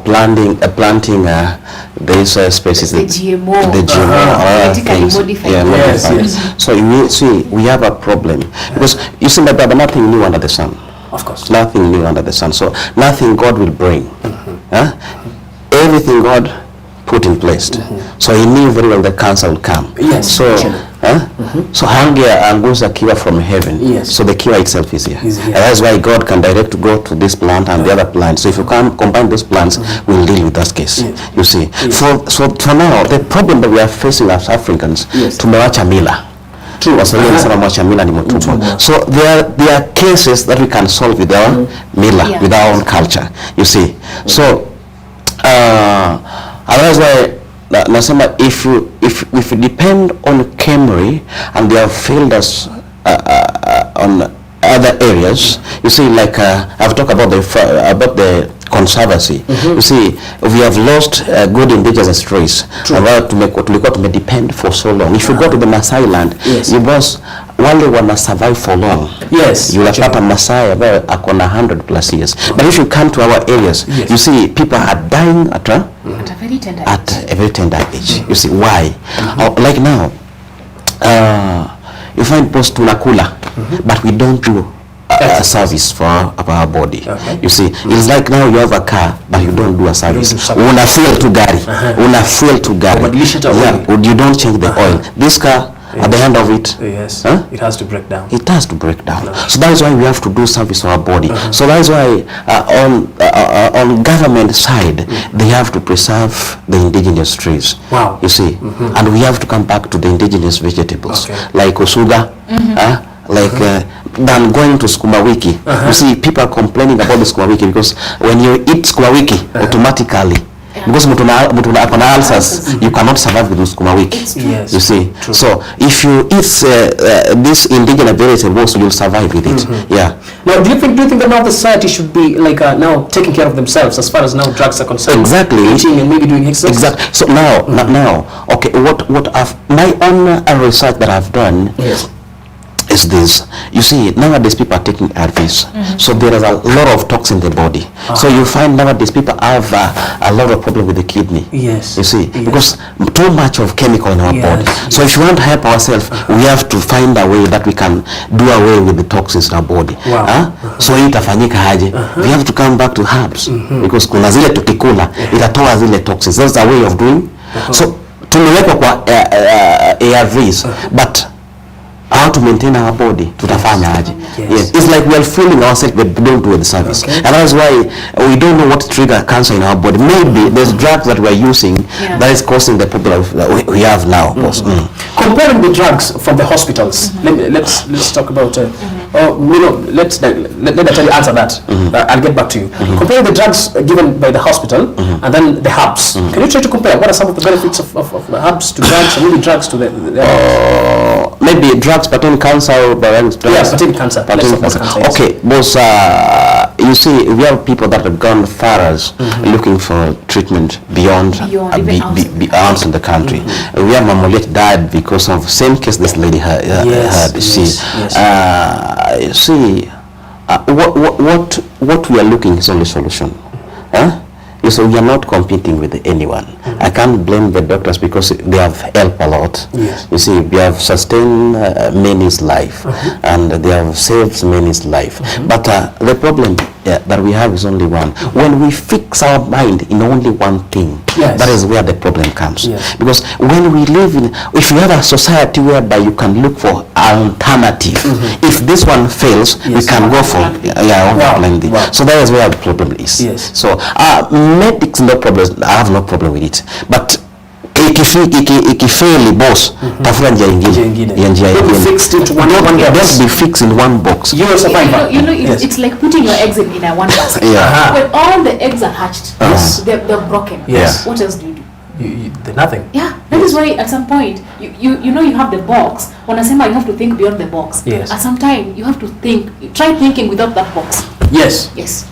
planting these species. the GMO, genetically modified. Yes. So you see, we have a problem, because you see that there's nothing new under the sun. Of course. Nothing new under the sun. So nothing God will bring. Everything God put in place. So he knew very well the cancer will come. Yes. So so hangeanguza kiwa from heaven. Yes. So the cure itself is here. Is here. And that's why God can direct to go to this plant and the other plant. So if you can combine those plants, we'll deal with that case. Yes. You see. So for now, the problem that we are facing as Africans, tumewacha mila. So there are cases that we can solve with our mila, with our own culture. You see. So otherwise, nasema if we depend on Camry and they have failed us on other areas, you see, like I've talked about the conservancy. You see, we have lost good indigenous trees ambayo tulikuwa tumedepend for so long. If you go to the Masai land, you boss wale wana survive for long. Yes. You unapata Masai ambayo akona 100+ years. But if you come to our areas, you see people are dying at a very tender age. You see why? Like now, you find post tunakula, but we don't do a service for our body. You see, it's like now you have a car, but you don't do a service. Una fuel to gari. You don't change the oil. This car, at the end of it, it has to break down. It has to break down. So that is why we have to do service for our body. So that is why on government side, they have to preserve the indigenous trees. Wow. You see, and we have to come back to the indigenous vegetables, like osuga, like than going to Sukuma Wiki. You see, people are complaining about the Sukuma Wiki because when you eat Sukuma Wiki, automatically, because mtu na ulcers, you cannot survive with Sukuma Wiki. Yes. You see, True. so if you eat this indigenous vegetables, you'll survive with it. Yeah. Now, do you think that now the society should be like now taking care of themselves as far as now drugs are concerned? Exactly. Eating and maybe doing exercise. Exactly. So now, okay, what I've my own research that I've done. Yes. Is this, you see, nowadays people are taking ARVs, so there is a lot of toxin in the body. So you find nowadays people have a lot of problem with the kidney. Yes. You see, because too much of chemical in our body. So if you want to help ourselves, we have to find a way that we can do away with the toxins in our body. Wow. So hii itafanyika aje? We have to come back to herbs, because kuna zile tukikula itatoa zile toxins. That's a way of doing. So tumewekwa kwa ARVs, but how to maintain our body, tutafanya aje? Yes. It's like we are fooling ourselves, but we don't do the service. And that's why we don't know what trigger cancer in our body. Maybe there's drugs that we are using that is causing the problem that we have now. Comparing the drugs from the hospitals, let's talk about. Let Daktari answer that. I'll get back to you. Comparing the drugs given by the hospital and then the herbs. Can you try to compare? What are some of the benefits of herbs to drugs, and maybe drugs to the maybe drugs pertaining cancer or pertaining cancer. Okay, both. You see, we have people that have gone far as looking for treatment beyond ounce in the country. We have Mamolet died because of same case this lady had. You see, what we are looking is only solution. So we are not competing with anyone. I can't blame the doctors because they have helped a lot. Yes. You see, we have sustained many's life and they have saved many's life. But the problem that we have is only one. When we fix our mind in only one thing, that is where the problem comes. Yes. Because when we live in, if you have a society whereby you can look for an alternative, if this one fails, we can go for So that is where the problem is. Yes. So medics, no problem. I have no problem with it. But ikifeli boss, tafuta njia ingine. Fixed into one box. Don't be fixed in one box. You are survivor. It's like putting your eggs in a one basket. When all the eggs are hatched, they're broken. Yes. What else do you do? Nothing. Yeah, that is why at some point you have the box. Wanasema you have to think beyond the box. Yes. At some time you have to try thinking without that box. Yes.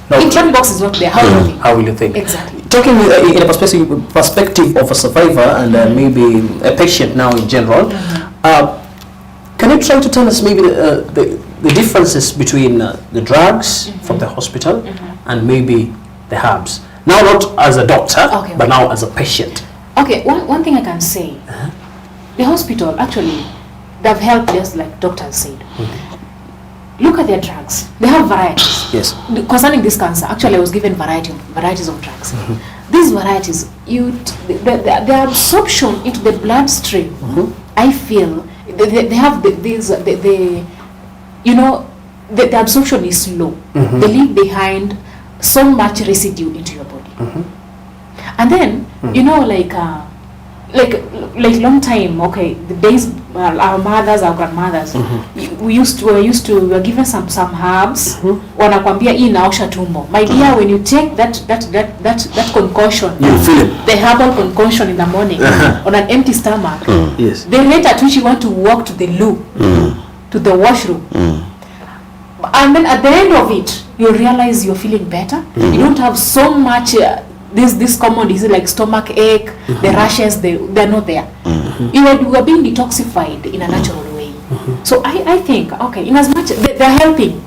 No. If that box is not there, how will you think? Exactly. Talking in a perspective of a survivor and maybe a patient now in general, can you try to tell us maybe the differences between the drugs from the hospital and maybe the herbs? Now not as a doctor, but now as a patient. Okay, one thing I can say, the hospital actually, they've helped us like doctors said. Look at their drugs. They have varieties. Yes. Concerning this cancer, actually I was given varieties of drugs. These varieties, the absorption into the bloodstream, I feel they have the absorption is slow. They leave behind so much residue into your body. And then like long time, the days our mothers, our grandmothers, we were given some herbs. Wanakwambia hii inaosha tumbo. My dear, when you take that concoction, you feel it. The herbal concoction in the morning on an empty stomach. Yes. The rate at which you want to walk to the loo, to the washroom, and then at the end of it, you realize you're feeling better. You don't have so much. This common disease like stomach ache, the rashes, they're not there. You are being detoxified in a natural way. So I think, in as much they're helping,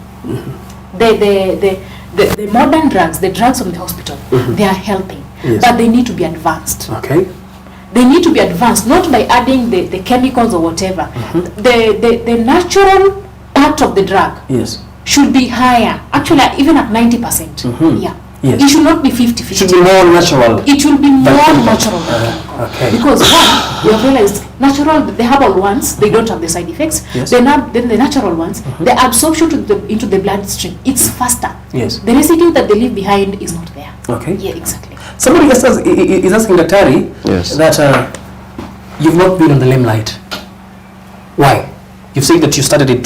the modern drugs, the drugs from the hospital, they are helping, but they need to be advanced. They need to be advanced, not by adding the chemicals or whatever. The natural part of the drug should be higher, actually even at 90%. Yes. It should not be 50-50. It should be more natural. It will be more natural. Because one, you have realized the herbal ones, they don't have the side effects. Then the natural ones, the absorption into the bloodstream, it's faster. Yes. The residue that they leave behind is not there. Yeah, exactly. Somebody is asking Daktari that you've not been on the limelight. Why? You've said that you started in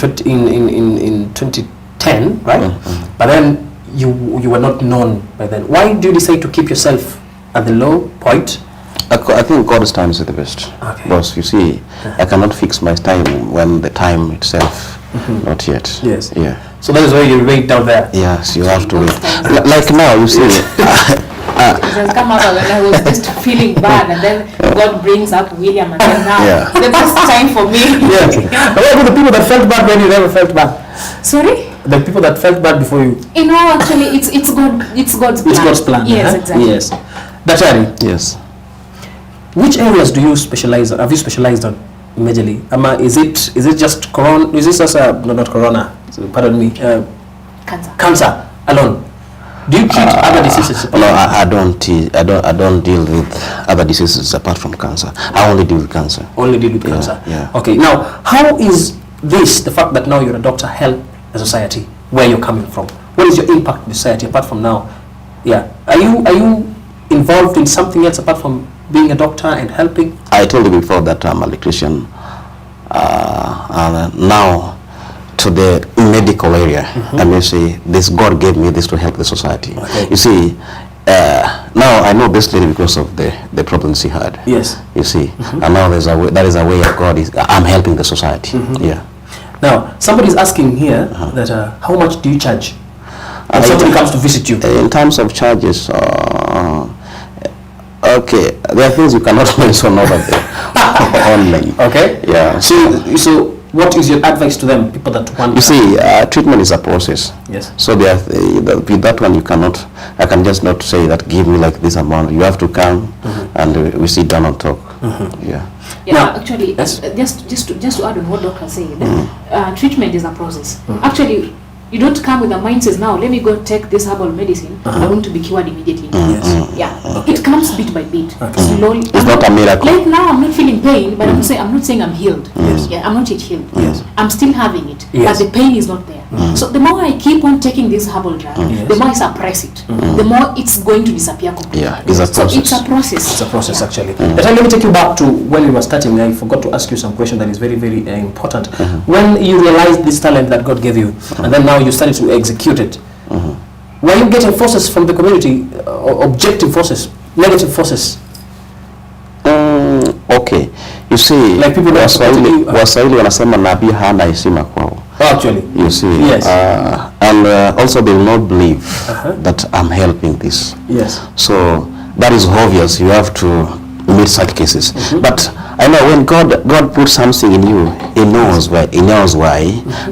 2010, right? But then you were not known by then. Why do you decide to keep yourself at the low point? I think God's time is the best. Okay. Because you see, I cannot fix my time when the time itself not yet. Yes. Yeah. So that is why you wait down there. Yes, you have to wait. Like now, you see. It has come up when I was just feeling bad, and then God brings up William, and then now the best time for me. Yes. What about the people that felt bad when you never felt bad? Sorry? The people that felt bad before you. You know, actually, it's God's plan. It's God's plan. Yes, exactly. Yes. Dachari. Yes. Which areas do you specialize? Have you specialized on majorly? Is it just corona? Is this also not corona? Pardon me. Cancer alone. Do you treat other diseases? No, I don't deal with other diseases apart from cancer. I only deal with cancer. Only deal with cancer. Yeah. Okay. Now, how is this, the fact that now you're a doctor, help the society where you're coming from? What is your impact in the society apart from now? Yeah. Are you involved in something else apart from being a doctor and helping? I told you before that I'm an electrician. And now to the medical area, I may say this God gave me this to help the society. Okay. You see, now I know this lady because of the problems she had. Yes. You see, and now that is a way of God. I'm helping the society. Yeah. Now somebody's asking here that how much do you charge when somebody comes to visit you? In terms of charges, okay, there are things you cannot mention over there online. Okay. Yeah. So what is your advice to them, people that want? You see, treatment is a process. Yes. So with that one, I can just not say that give me like this amount. You have to come and we sit down and talk. Yeah. Yeah, now, actually, just to add on what Doctor said, treatment is a process. Actually, you don't come with the mindset now, let me go take this herbal medicine, I want to be cured immediately. Yeah. It comes bit by bit. Slowly. It's not a miracle. Like now I'm not feeling pain, but I'm not saying I'm healed. Yeah, I'm not yet healed. I'm still having it, but the pain is not there. So the more I keep on taking this herbal drug, the more I suppress it, the more it's going to disappear completely. Yeah, it's a process. So it's a process. It's a process, actually. But let me take you back to when we were starting. I forgot to ask you some question that is very, very important. When you realized this talent that God gave you, and then now you started to execute it, were you getting forces from the community, objective forces, negative forces? Okay. You see, like people Waswahili wanasema nabii hana heshima kwao. Actually. You see. Yes. And also they will not believe that I'm helping this. Yes. So that is obvious. You have to meet such cases. But I know when God puts something in you, He knows why.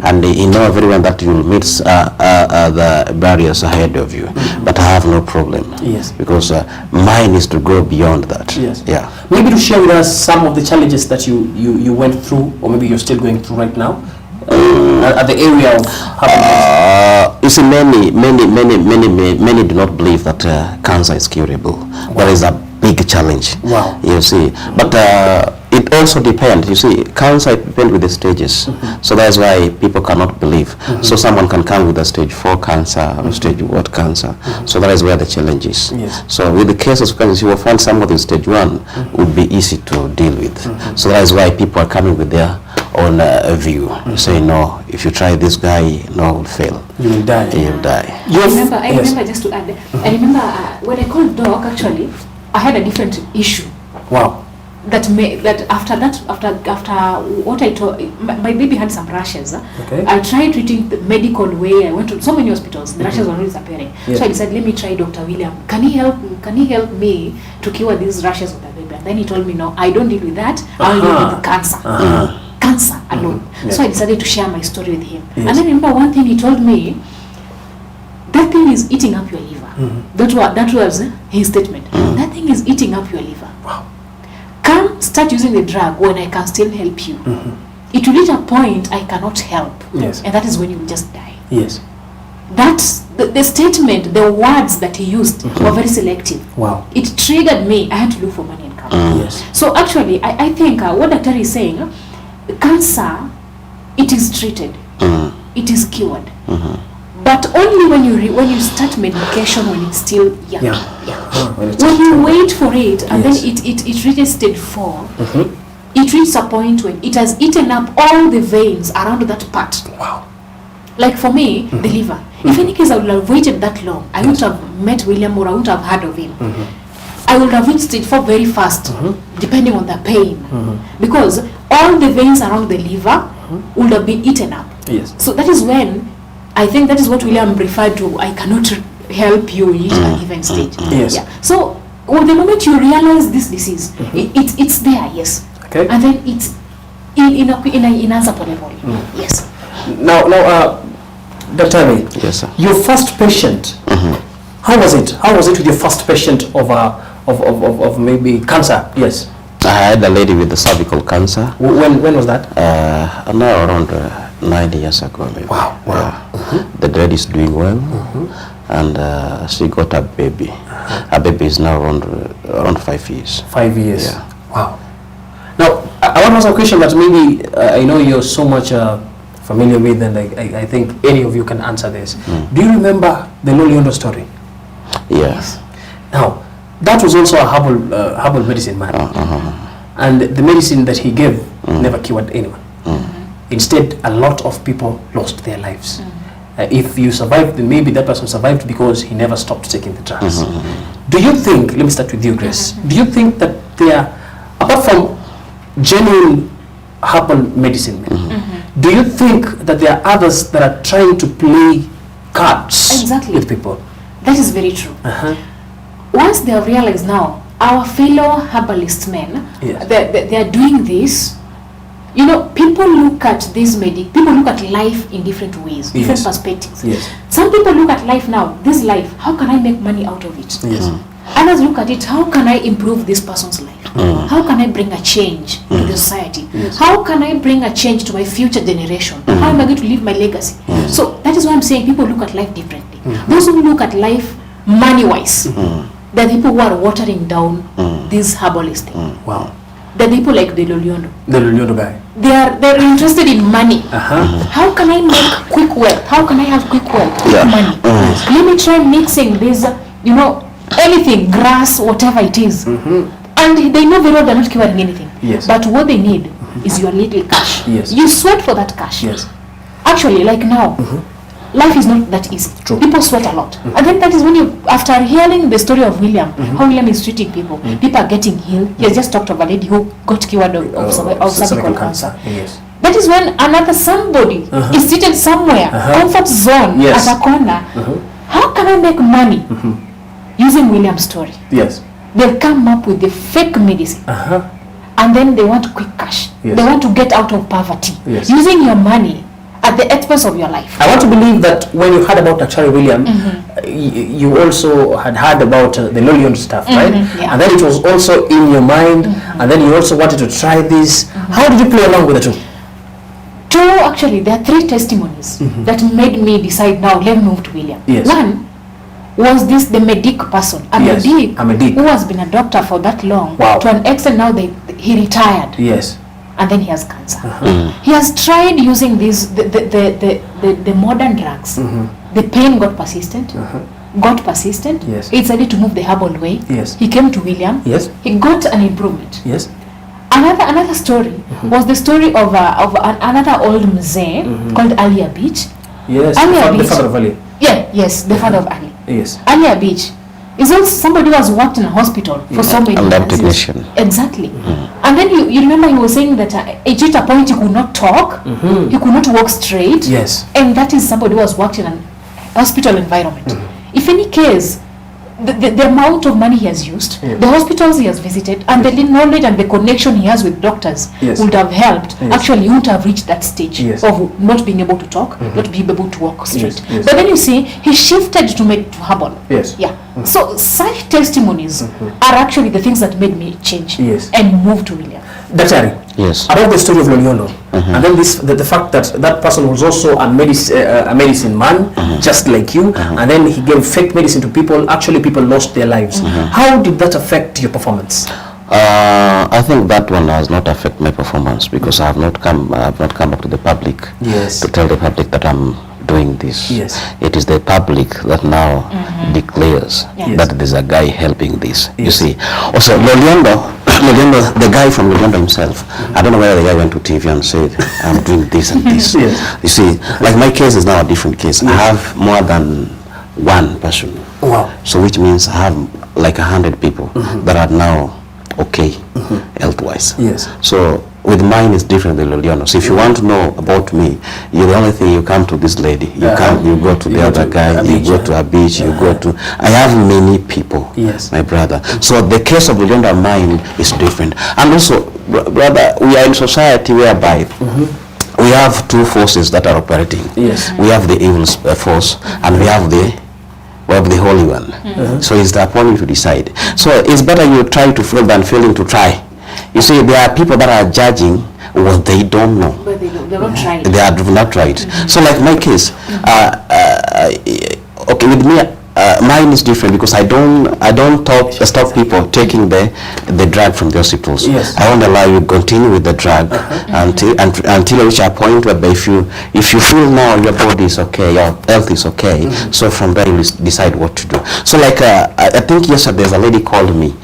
And He knows very well that you will meet the barriers ahead of you. But I have no problem. Yes. Because mine is to go beyond that. Yes. Yeah. Maybe to share with us some of the challenges that you went through, or maybe you're still going through right now, at the area of you see, many do not believe that cancer is curable. Wow. That is a big challenge. Wow. You see, but it also depends. You see, cancer depends with the stages. So that's why people cannot believe. So someone can come with a stage 4 cancer or stage what cancer. So that is where the challenge is. Yes. So with the cases of cancer, you will find someone in stage 1 would be easy to deal with. So that is why people are coming with their own view. Say, no, if you try this guy, no, will fail. You will die. You will die. I remember, just to add, I remember when I called Doc, actually, I had a different issue. Wow. That after what I told, my baby had some rashes. Okay. I tried treating the medical way. I went to so many hospitals. The rashes were not disappearing. Yes. So I decided, let me try Dr. William. Can he help me to cure these rashes with the baby? And then he told me, no, I don't deal with that. I only deal with cancer. Cancer alone. Yes. So I decided to share my story with him. Yes. And then remember one thing he told me, that thing is eating up your liver. That was his statement. That thing is eating up your liver. Wow. Come start using the drug when I can still help you. It will reach a point I cannot help. Yes. And that is when you will just die. Yes. That's the statement, the words that he used were very selective. Wow. It triggered me. I had to look for money and come. Yes. So actually, I think what Dr. is saying, cancer, it is treated. It is cured. But only when you start medication when it's still young. When you wait for it and then it reaches stage 4, it reaches a point when it has eaten up all the veins around that part. Wow. Like for me, the liver. If any case I would have waited that long, I wouldn't have met William or I wouldn't have heard of him. I would have reached stage 4 very fast, depending on the pain. Because all the veins around the liver would have been eaten up. Yes. So that is when, I think that is what William referred to, I cannot help you reach a given stage. Yes. Yeah. So well, the moment you realize this disease, it's there, yes. Okay. And then it's in answerable level. Yes. Now, Dr. Ami, Yes, sir. your first patient, how was it? How was it with your first patient of maybe cancer? Yes. I had a lady with the cervical cancer. When was that? Now around 9 years ago, maybe. Wow. The lady is doing well, and she got a baby. Her baby is now around 5 years. 5 years. Yeah. Wow. Now, I want to ask a question that maybe I know you're so much familiar with, and I think any of you can answer this. Do you remember the Loliondo story? Yes. Now, that was also a herbal medicine man. And the medicine that he gave never cured anyone. Instead, a lot of people lost their lives. If you survived, then maybe that person survived because he never stopped taking the drugs. Do you think, let me start with you, Grace, do you think that there, apart from genuine herbal medicine men, do you think that there are others that are trying to play cards with people? That is very true. Once they have realized now, our fellow herbalist men, they are doing this. You know, people look at this people look at life in different ways, different perspectives. Some people look at life now, this life, how can I make money out of it? Others look at it, how can I improve this person's life? How can I bring a change to the society? How can I bring a change to my future generation? How am I going to leave my legacy? So that is why I'm saying people look at life differently. Those who look at life money-wise, the people who are watering down this herbalist thing. Wow. The people like the Loliondo. The Loliondo guy. They're interested in money. How can I make quick wealth? How can I have quick wealth? Quick money. Let me try mixing this, anything, grass, whatever it is. And they know very well they're not curing anything. But what they need is your little cash. You sweat for that cash. Actually, like now, life is not that easy. People sweat a lot. And then that is when you, after hearing the story of William, how William is treating people, people are getting healed. He has just talked of a lady who got cured of cervical cancer. That is when another somebody is seated somewhere, comfort zone, at a corner. How can I make money using William's story? They'll come up with the fake medicine. And then they want quick cash. They want to get out of poverty. Using your money at the expense of your life. I want to believe that when you heard about Dr. William, you also had heard about the Loliondo stuff, right? And then it was also in your mind, and then you also wanted to try this. How did you play along with the two? Actually, there are 3 testimonies that made me decide now, let me move to William. One was the medic person, a medic who has been a doctor for that long, to an extent now he retired. And then he has cancer. He has tried using these the modern drugs. The pain got persistent. He decided to move the herbal way. He came to William. He got an improvement. Another story was the story of another old mzee called Alia Beach. The father of Ali. The father of Ali. Alia Beach is also somebody who has worked in a hospital for so many years. Exactly. And then you remember he was saying that at a point he could not talk, he could not walk straight. And that is somebody who has worked in a hospital environment. If any case, the amount of money he has used, the hospitals he has visited, and the knowledge and the connection he has with doctors would have helped. Actually, he would have reached that stage of not being able to talk, not being able to walk straight. But then you see, he shifted to herbal. So such testimonies are actually the things that made me change and move to William. Dr. About the story of Loliondo, and then the fact that person was also a medicine man, just like you, and then he gave fake medicine to people. Actually, people lost their lives. How did that affect your performance? I think that one has not affected my performance because I have not come up to the public to tell the public that I'm doing this. It is the public that now declares that there's a guy helping this. You see, also Loliondo Loliondo, the guy from Loliondo himself, I don't know whether the guy went to TV and said, I'm doing this and this. Yes. You see, like my case is now a different case. I have more than one person. Wow. So which means I have like 100 people that are now okay health-wise. Yes. So with mine is different than Loliondo. So if you want to know about me, the only thing you come to this lady. You you go to the other guy, you go to a beach, you go to. I have many people. Yes. My brother. So the case of Loliondo and mine is different. And also, brother, we are in society whereby we have two forces that are operating. Yes. We have the evil force and we have the Holy One. So it's upon you to decide. So it's better you try to fail than failing to try. You see, there are people that are judging what they don't know. But they don't try it. They have not tried. So like my case, okay, with me, mine is different because I don't stop people taking the drug from the hospitals. Yes. I won't allow you to continue with the drug until you reach a point where if you feel now your body is okay, your health is okay, so from there you decide what to do. So like I think yesterday there's a lady called me.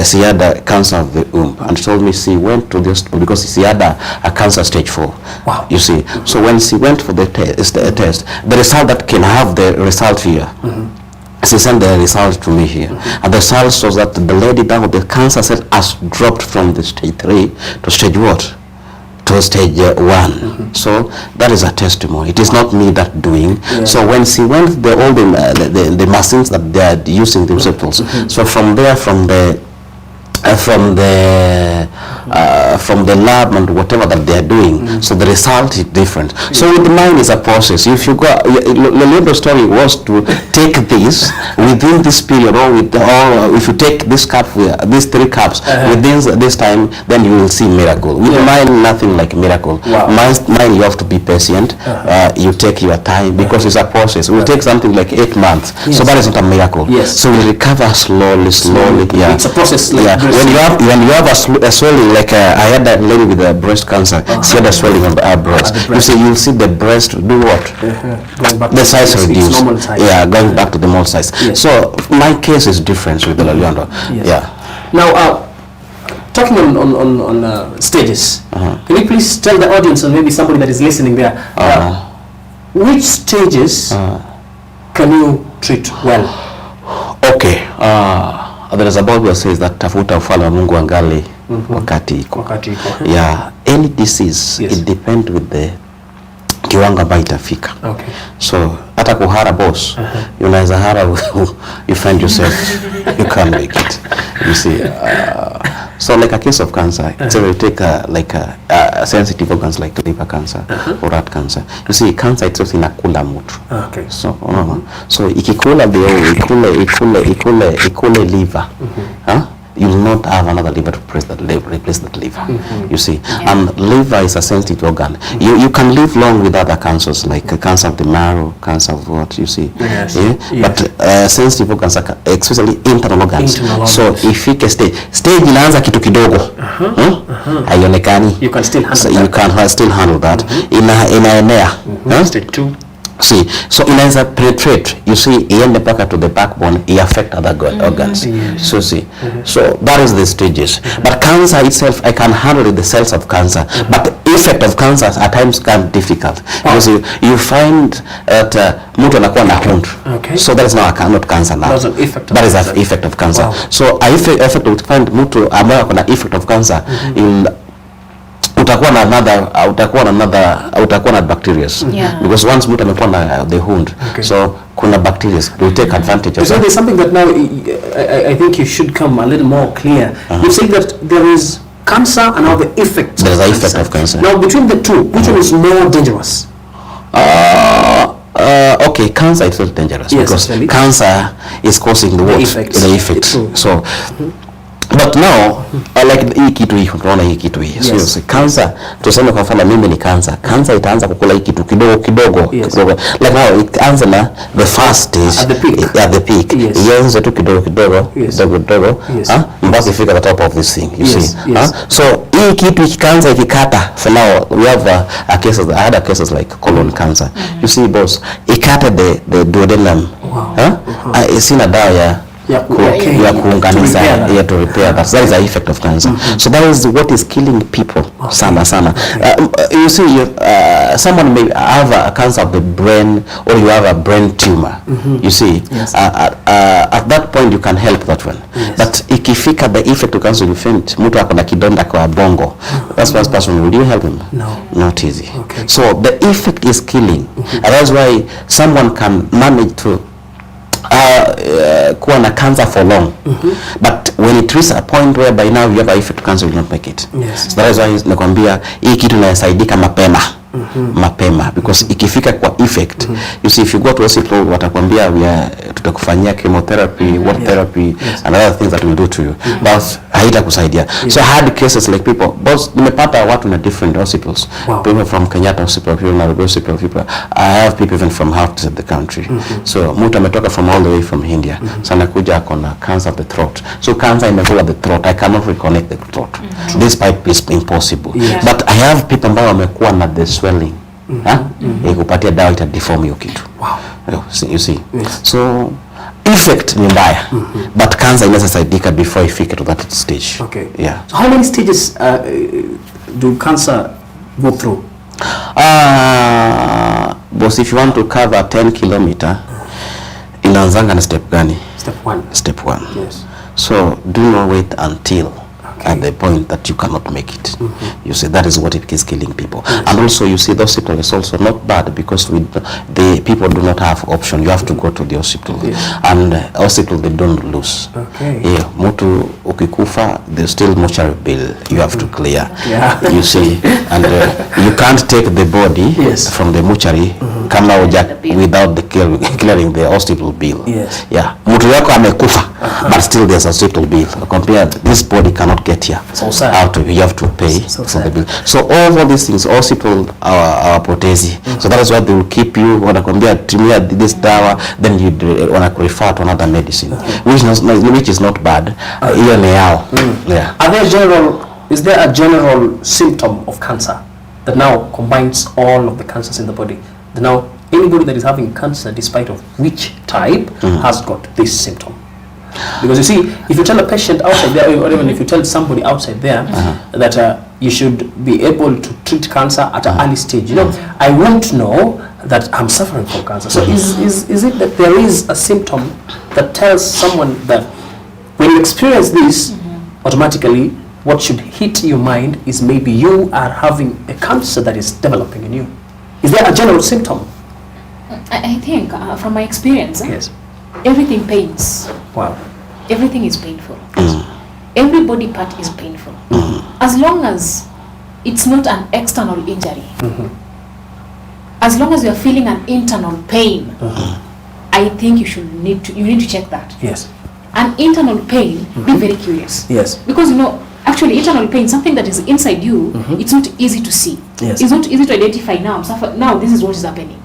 She had a cancer of the womb and told me she went to the hospital because she had a cancer stage 4. Wow. You see, so when she went for the test, the result that can have the result here. She sent the result to me here, and the result shows that the lady that with the cancer cell has dropped from the stage 3 to stage what? To stage 1. So that is a testimony. It is not me that doing. So when she went all the machines that they are using themselves. So from there, from the lab and whatever that they are doing, so the result is different. So with mine is a process. If you go, the story was to take this within this period, or if you take this cup, these 3 cups within this time, then you will see miracle. With mine, nothing like miracle. Wow. Mine, you have to be patient. You take your time because it's a process. It will take something like 8 months. So that is not a miracle. Yes. So we recover slowly. Yeah. It's a process. Like When you have a swelling, like I had that lady with breast cancer, she had a swelling on her breast. You'll see the breast do what? Going back The size its reduce. normal size. Yeah, going back to the normal size. Yes. So my case is different with the Loliondo. Yes. Yeah. Now, talking on stages, can you please tell the audience and maybe somebody that is listening there, which stages can you treat well? Okay. There is a Bible that says that tafuta ufalme wa Mungu angali wakati iko. Yeah, any disease, it depends with the kiwango ambayo itafika. Okay. So hata kuhara boss, unaweza hara you find yourself you can't make it. You see, so like a case of cancer, so we take like a sensitive organs like liver cancer or rat cancer. You see, cancer itself inakula mtu. Okay. So so ikikula ikule liver, you will not have another liver to replace that liver. You see, and liver is a sensitive organ. You can live long with other cancers like cancer of the marrow, cancer of what you see. Yes. But sensitive organs are especially internal organs. So if you can stage inaanza kitu kidogo, haionekani. You can still handle so that. You can still handle that. Inaenea. Stage 2. See, so inaanza penetrate, you see, iende paka to the backbone, it affect other organs. So see, so that is the stages. But cancer itself, I can handle the cells of cancer, but the effect of cancer at times can be difficult. Because you find that mtu anakuwa na hund. Okay. So that is not cancer now. That's an effect of that is cancer. an effect of cancer. Wow. So effect of find mtu ambaye akona effect of cancer in utakuwa na bacteria because once mtu amekuwa na the wound, so kuna bacteria will take advantage of so there's something that now I think you should come a little more clear. You say that there is cancer and now the effect. There's an effect of cancer. Now between the two, which one is more dangerous? Okay, cancer is not dangerous because actually. Cancer is causing the effect. So but now like hii kitu hii unaona hii kitu hii so cancer tuseme kwa mfano mimi ni cancer itaanza kukula hii kitu kidogo like now it answer na the first stage at the peak ianze tu kidogo mpaka ifika the top of this thing you see so hii kitu ikianza ikikata for now we have other cases like colon cancer you see boss ikata the duodenum sina dawa ya kuunganisha to repair that. That is the effect of cancer. So that is what is killing people sana. You see, someone may have a cancer of the brain, or you have a brain tumor. You see, at that point you can help that one. But ikifika the effect of cancer, you faint, mtu akona kidonda kwa bongo, that's first person, will you help him? No, not easy. So the effect is killing, and that's why someone can manage to kuwa na cancer for long, but when it reaches a point where by now you have a effect cancer, will not make it. So that is why nakwambia hii kitu inasaidika mapema. Because ikifika kwa effect, you see, if you go to hospital watakwambia tutakufanyia chemotherapy, what therapy, and other things that will do to you, but haitakusaidia. So hard cases like people, both nimepata watu na different hospitals, people from Kenyatta Hospital, people Nairobi Hospital, people, I have people even from outside the country. So mtu ametoka from all the way from India, sana kuja akona cancer of the throat. So cancer imekula the throat, I cannot reconnect the throat. This pipe is impossible. But I have people ambao wamekuwa na the swelling. Ikupatia dawa ita deform hiyo kitu. You see. So effect ni mbaya, but cancer inaweza saidika before ifike to that stage. So how many stages do cancer go through? Boss, if you want to cover 10 kilometer, inaanzanga na step gani? Step 1. So do not wait until at the point that you cannot make it. You see, that is what it is killing people. And also, you see, the hospital is also not bad, because with the people do not have option. You have to go to the hospital, and hospital they don't lose. Mtu ukikufa, there's still mortuary bill you have to clear. You see, and you can't take the body from the mortuary kama without the clearing the hospital bill. Mtu yako amekufa, but still there's a hospital bill. Compare, this body cannot get here. You have to pay for the bill. So all of these things, hospital our potezi. So that is why they will keep you, wanakwambia tumia this dawa, then you wanakurefer to another medicine, which is not bad. Hiyo ni yao. Is there a general symptom of cancer that now combines all of the cancers in the body? That now anybody that is having cancer, despite of which type, has got this symptom? Because you see, if you tell a patient outside there, or even if you tell somebody outside there that you should be able to treat cancer at an early stage, you know, I won't know that I'm suffering from cancer. So is it that there is a symptom that tells someone that when you experience this, automatically what should hit your mind is maybe you are having a cancer that is developing in you? Is there a general symptom? I think from my experience, everything pains. Everything is painful. Every body part is painful. As long as it's not an external injury, as long as you are feeling an internal pain, I think you need to check that. An internal pain, be very curious. Because you know, actually internal pain, something that is inside you, it's not easy to see. It's not easy to identify now. Now this is what is happening.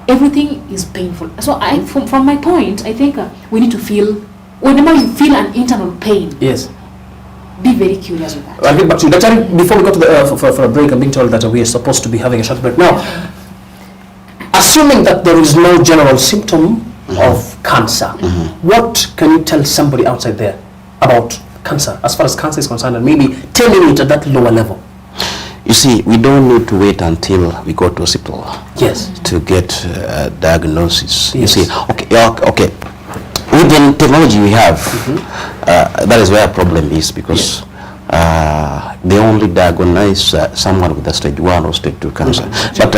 Everything is painful. So from my point, I think we need to feel, whenever you feel an internal pain, be very curious with that. I'll get back to you. Daktari, before we go to the, for a break, I'm being told that we are supposed to be having a short break. Now, assuming that there is no general symptom of cancer, what can you tell somebody outside there about cancer, as far as cancer is concerned, and maybe telling it at that lower level? You see, we don't need to wait until we go to hospital to get diagnosis. You see, okay. With the technology we have, that is where a problem is, because they only diagnose someone with a stage 1 or stage 2 cancer. But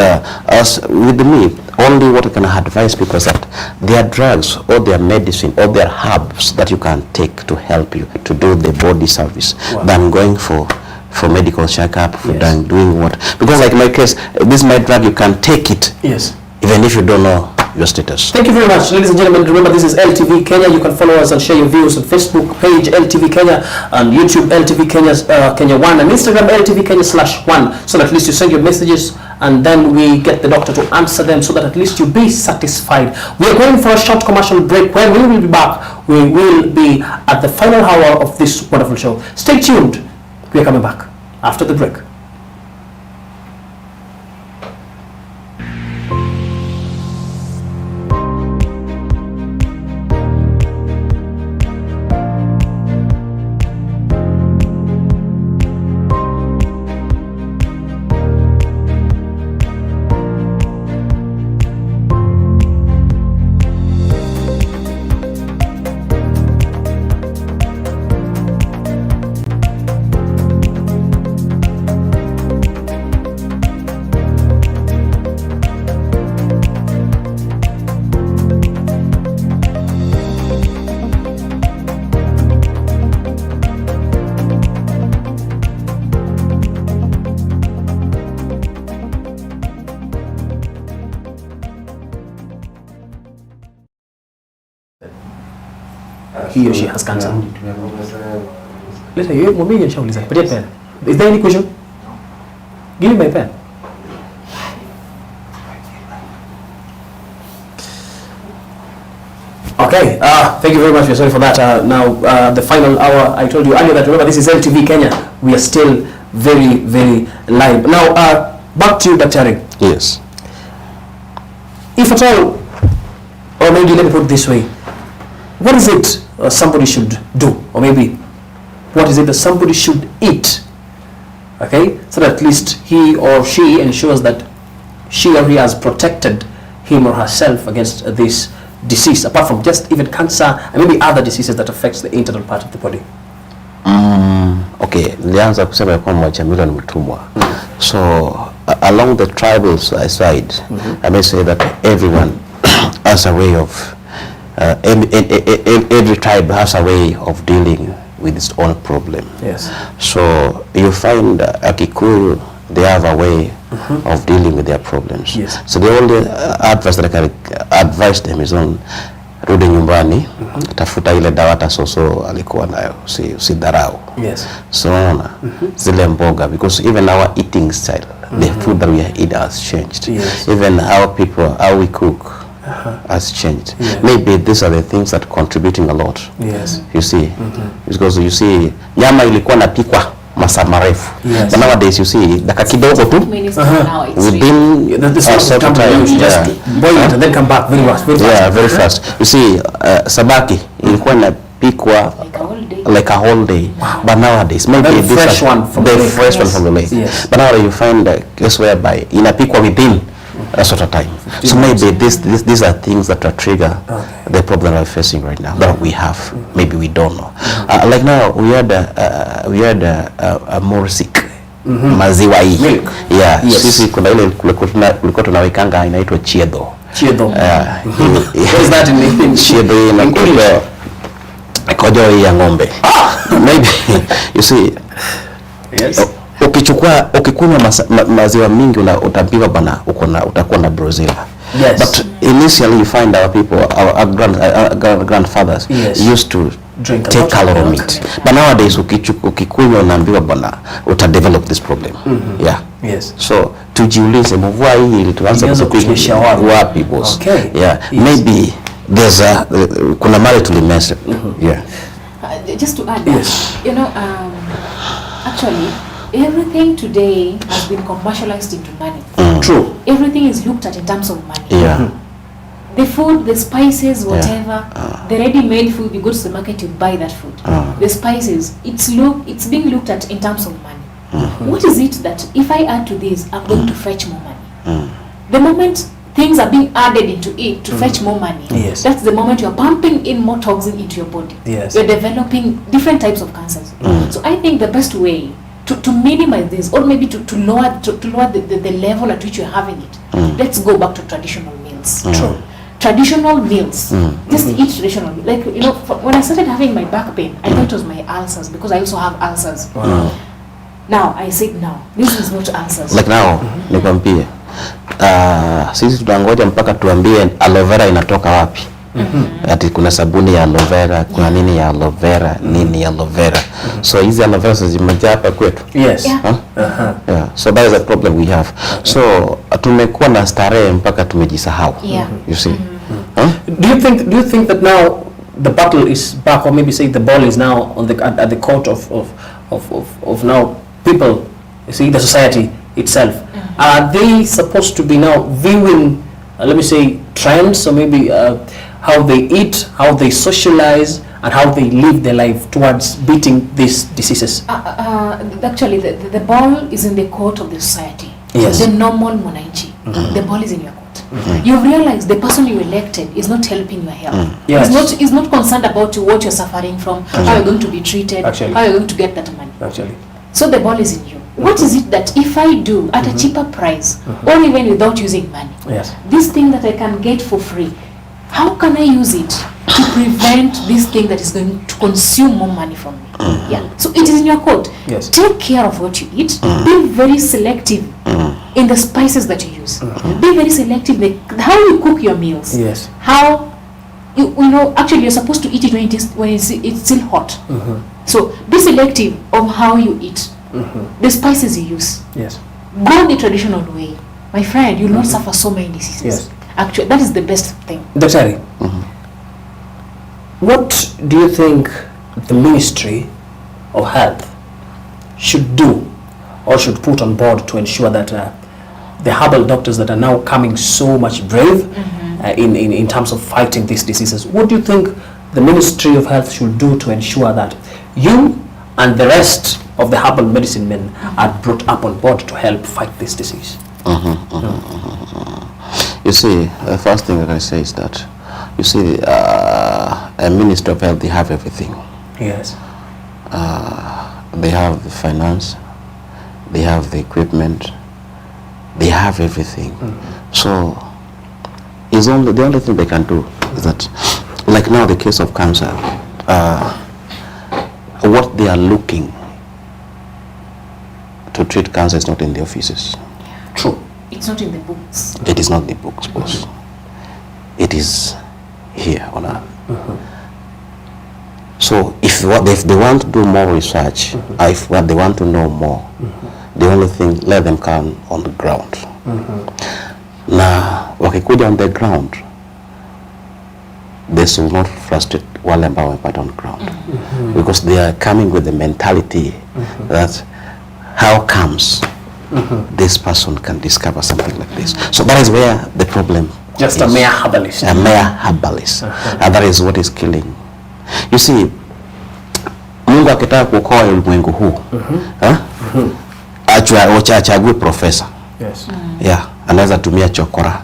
as with me, only what I can advise people is that there are drugs or their medicine or their herbs that you can take to help you to do the body service than going for medical checkup, for doing what. Because like in my case, this is my drug, you can take it even if you don't know your status. Thank you very much, ladies and gentlemen. Remember, this is LTV Kenya. You can follow us and share your views on Facebook page LTV Kenya, and YouTube LTV Kenya 1, and Instagram LTV Kenya /1, so that at least you send your messages and then we get the doctor to answer them, so that at least you be satisfied. We are going for a short commercial break. When we will be back, we will be at the final hour of this wonderful show. Stay tuned. We are coming back after the break. he or she has cancer. Later, you mwambie nishauliza. Patia pen. Is there any question? Give me my pen. Okay, thank you very much. We're sorry for that. Now, the final hour, I told you earlier that, remember, this is LTV Kenya. We are still very, very live. Now, back to you, Daktari. Yes. If at all, or maybe let me put it this way, what is it somebody should do? Or maybe, what is it that somebody should eat? Okay, so that at least he or she ensures that she or he has protected him or herself against this disease, apart from just even cancer and maybe other diseases that affects the internal part of the body. Okay, nilianza kusema kwamba Chameleon ni mtumwa. So along the tribal side, I may say that everyone has a way of every tribe has a way of dealing with its own problem. Yes. So you find a Kikuyu, they have a way of dealing with their problems. Yes. So the only advice that I can advise them is on rudi nyumbani, tafuta ile dawata soso alikuwa nayo, usidharau. Yes. So zile mboga, because even our eating style, the food that we eat has changed. Yes. Even how we cook has changed. Yeah. Maybe these are the things that contributing a lot. Yes. You see, because you see nyama ilikuwa napikwa masaa marefu. Yes. But nowadays you see dakika kidogo tu within a certain time. You just boil it and then come back very fast. Very fast. You see, sabaki ilikuwa inapikwa like a whole day. Wow. But nowadays maybe the this fresh one from the lake. fresh one from the lake. Yes. But nowadays you find a case whereby inapikwa within a sort of time. So maybe these are things that are trigger the problem we're facing right now that we have. Maybe we don't know. Like now we had a more sick maziwa hii. Milk. Yeah. Yes. Sisi kuna ile kulikuwa tunawekanga inaitwa chiedo. Chiedo. What is that in chiedo? Inakuwa kojo hii ya ng'ombe. Maybe you see. Yes. Ukikunywa maziwa mingi utaambiwa bana utakuwa na brucella. Yes. But initially you find our people, our grandfathers used to take a lot of meat. But nowadays ukikunywa unaambiwa bana develop this problem. Yeah. Yes. So tujiulize mvua hii ilituanza kukunyesha wapi boss? Okay. Yeah. Yes. Maybe there's kuna mali tulimesa. Yeah. Just to add, yes. You know, actually, everything today has been commercialized into money. True. Everything is looked at in terms of money. Yeah. The food, the spices, whatever, the ready-made food, you go to the market, you buy that food. The spices, it's being looked at in terms of money. What is it that if I add to this, I'm going to fetch more money? The moment things are being added into it to fetch more money, yes. That's the moment you're pumping in more toxin into your body. Yes. You're developing different types of cancers. So I think the best way to minimize this, or maybe to lower the level at which you're having it, let's go back to traditional meals. True. Traditional meals. Just eat traditional. Like, you know, when I started having my back pain, I thought it was my ulcers, because I also have ulcers. Wow. Now I said, no, this is not ulcers. Like now, nikwambie, sisi tunangoja mpaka tuambie aloe vera inatoka wapi. Ati kuna sabuni ya aloe vera, kuna nini ya aloe vera, nini ya aloe vera. So hizi aloe vera zimejaa hapa kwetu. Yes. Yeah. So that is a problem we have. So tumekuwa na starehe mpaka tumejisahau. Yeah. You see. Do you think that now the battle is back, or maybe say the ball is now on at the court of now people, you see, the society itself? Are they supposed to be now viewing, let me say, trends, or maybe how they eat, how they socialize, and how they live their life towards beating these diseases? Actually, the ball is in the court of the society. Yes. The normal monarchy. The ball is in your court. You've realized the person you elected is not helping your health. Yes. Is not concerned about what you're suffering from, how you're going to be treated, Actually. how you're going to get that money. Actually. So the ball is in you. What is it that if I do at a cheaper price, or even without using money, Yes. this thing that I can get for free, how can I use it to prevent this thing that is going to consume more money from me? Yeah. So it is in your court. Yes. Take care of what you eat. Be very selective in the spices that you use. Be very selective in how you cook your meals. Yes. How you know, actually you're supposed to eat it when it's still hot. So be selective of how you eat, the spices you use. Yes. Go the traditional way, my friend. You'll not suffer so many diseases. Yes. Actually, that is the best thing. Daktari, what do you think the Ministry of Health should do or should put on board to ensure that the herbal doctors that are now coming so much brave in terms of fighting these diseases, what do you think the Ministry of Health should do to ensure that you and the rest of the herbal medicine men are brought up on board to help fight this disease? You see, the first thing that I say is that, you see, a Minister of Health, they have everything. Yes. They have the finance, they have the equipment, they have everything. So, the only thing they can do is that, like now the case of cancer, what they are looking to treat cancer is not in the offices. True. It's not in the books. It is not the books, boss. It is here on earth. So if they want to do more research, if what they want to know more, the only thing, let them come on the ground. Na wakikuja on the ground, they should not frustrate wale ambao wamepata on the ground, because they are coming with the mentality that how comes this person can discover something like this. So that is where the problem Just is. a mere herbalist. A mere herbalist. And that is what is killing. You see, Mungu akitaka kuokoa ulimwengu huu, achague professor. Yes. Yeah, anaweza tumia chokora.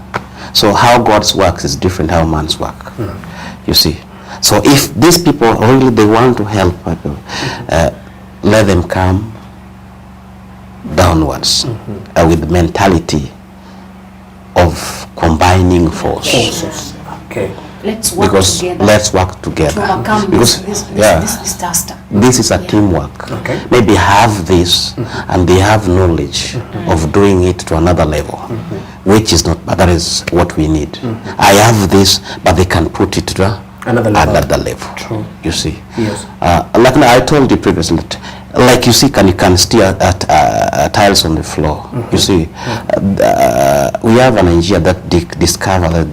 So how God's works is different how man's work. You see. So if these people really they want to help people, let them come downwards with mentality of combining force. Okay. Let's work Because together. let's work together. To overcome Because this disaster. this is a teamwork. Okay. Maybe have this and they have knowledge of doing it to another level, which is not, but that is what we need. I have this, but they can put it to Another level. True. You see. Yes. Like I told you previously, like you see, you can steer tiles on the floor. You see, we have an engineer that discovered that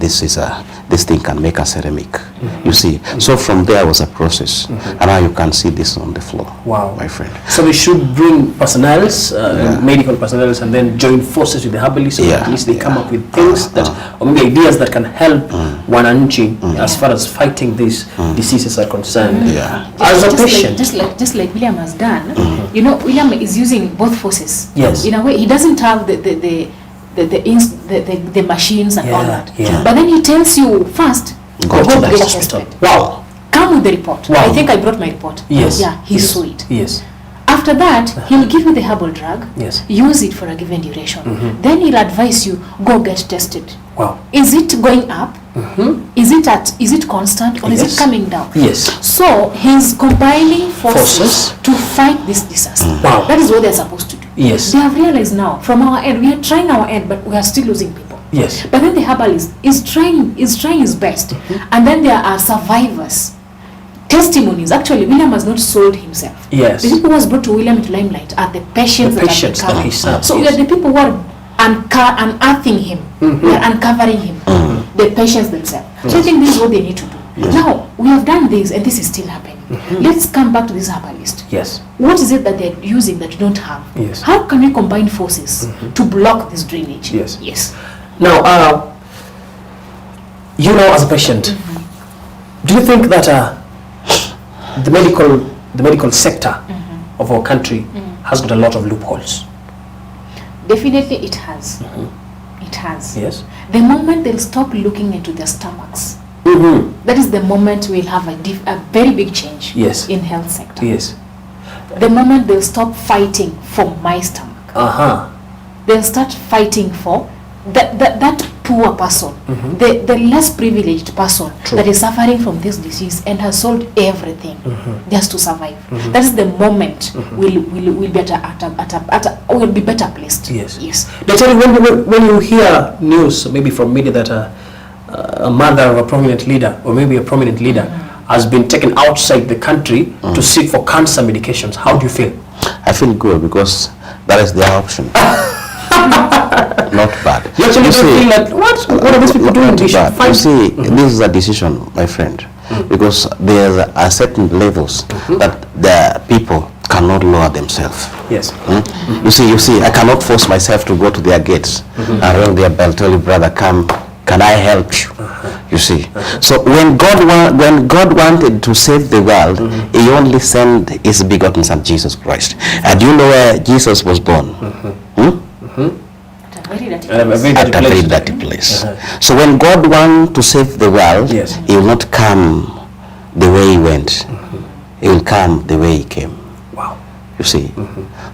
this thing can make a ceramic. You see, so from there was a process, and now you can see this on the floor. Wow, my friend. So we should bring personnel, medical personnel, and then join forces with the herbalists, so that at least they come up with things that, or maybe ideas that can help wananchi as far as fighting these diseases are concerned. As a patient, just like William has done, you know, William is using both forces. Yes. In a way, he doesn't have the machines and all that. But then he tells you first, go to the get hospital. tested. Wow. Come with the report. Wow. I think I brought my report. Yes. Yeah, he saw it. Yes. After that, he'll give you the herbal drug. Yes. Use it for a given duration. Then he'll advise you, go get tested. Wow. Is it going up? Is it constant, or is it coming down? Yes. So he's combining forces to fight this disaster. Wow. That is what they're supposed to do. Yes. They have realized now, from our end, we are trying our end, but we are still losing people. Yes. But then the herbalist is trying his best, and then there are survivors. Testimonies. Actually, William has not sold himself. Yes. The people who was brought to William into limelight are the patients, The patients that that he he serves, So we are the people who are unearthing him. We are uncovering him. The patients themselves. So I think this is what they need to do. Now, we have done this, and this is still happening. Let's come back to this herbalist. Yes. What is it that they're using that you don't have? Yes. How can we combine forces to block this drainage? Yes. Yes. Now, you know, as a patient, do you think that the medical sector of our country has got a lot of loopholes? Definitely it has. It has. Yes. The moment they'll stop looking into their stomachs, that is the moment we'll have a very big change Yes. in health sector. Yes. The moment they'll stop fighting for my stomach, they'll start fighting for that poor person, the less privileged person that is suffering from this disease and has sold everything just to survive. That is the moment we'll be better we'll be better placed. Yes. Yes. They tell you when you hear news, maybe from media, that a mother of a prominent leader, or maybe a prominent leader, has been taken outside the country to seek for cancer medications. How do you feel? I feel good because that is their option. Not bad. You actually don't feel that, what are these people doing? They should find... You see, this is a decision, my friend, because there's a certain levels that the people cannot lower themselves. Yes. You see, I cannot force myself to go to their gates and ring their bell, tell you, brother, come, can I help you? You see. So when God wanted to save the world, he only sent his begotten son, Jesus Christ. And do you know where Jesus was born? At a very dirty place. So when God wants to save the world, he will not come the way he went. He will come the way he came. Wow. You see.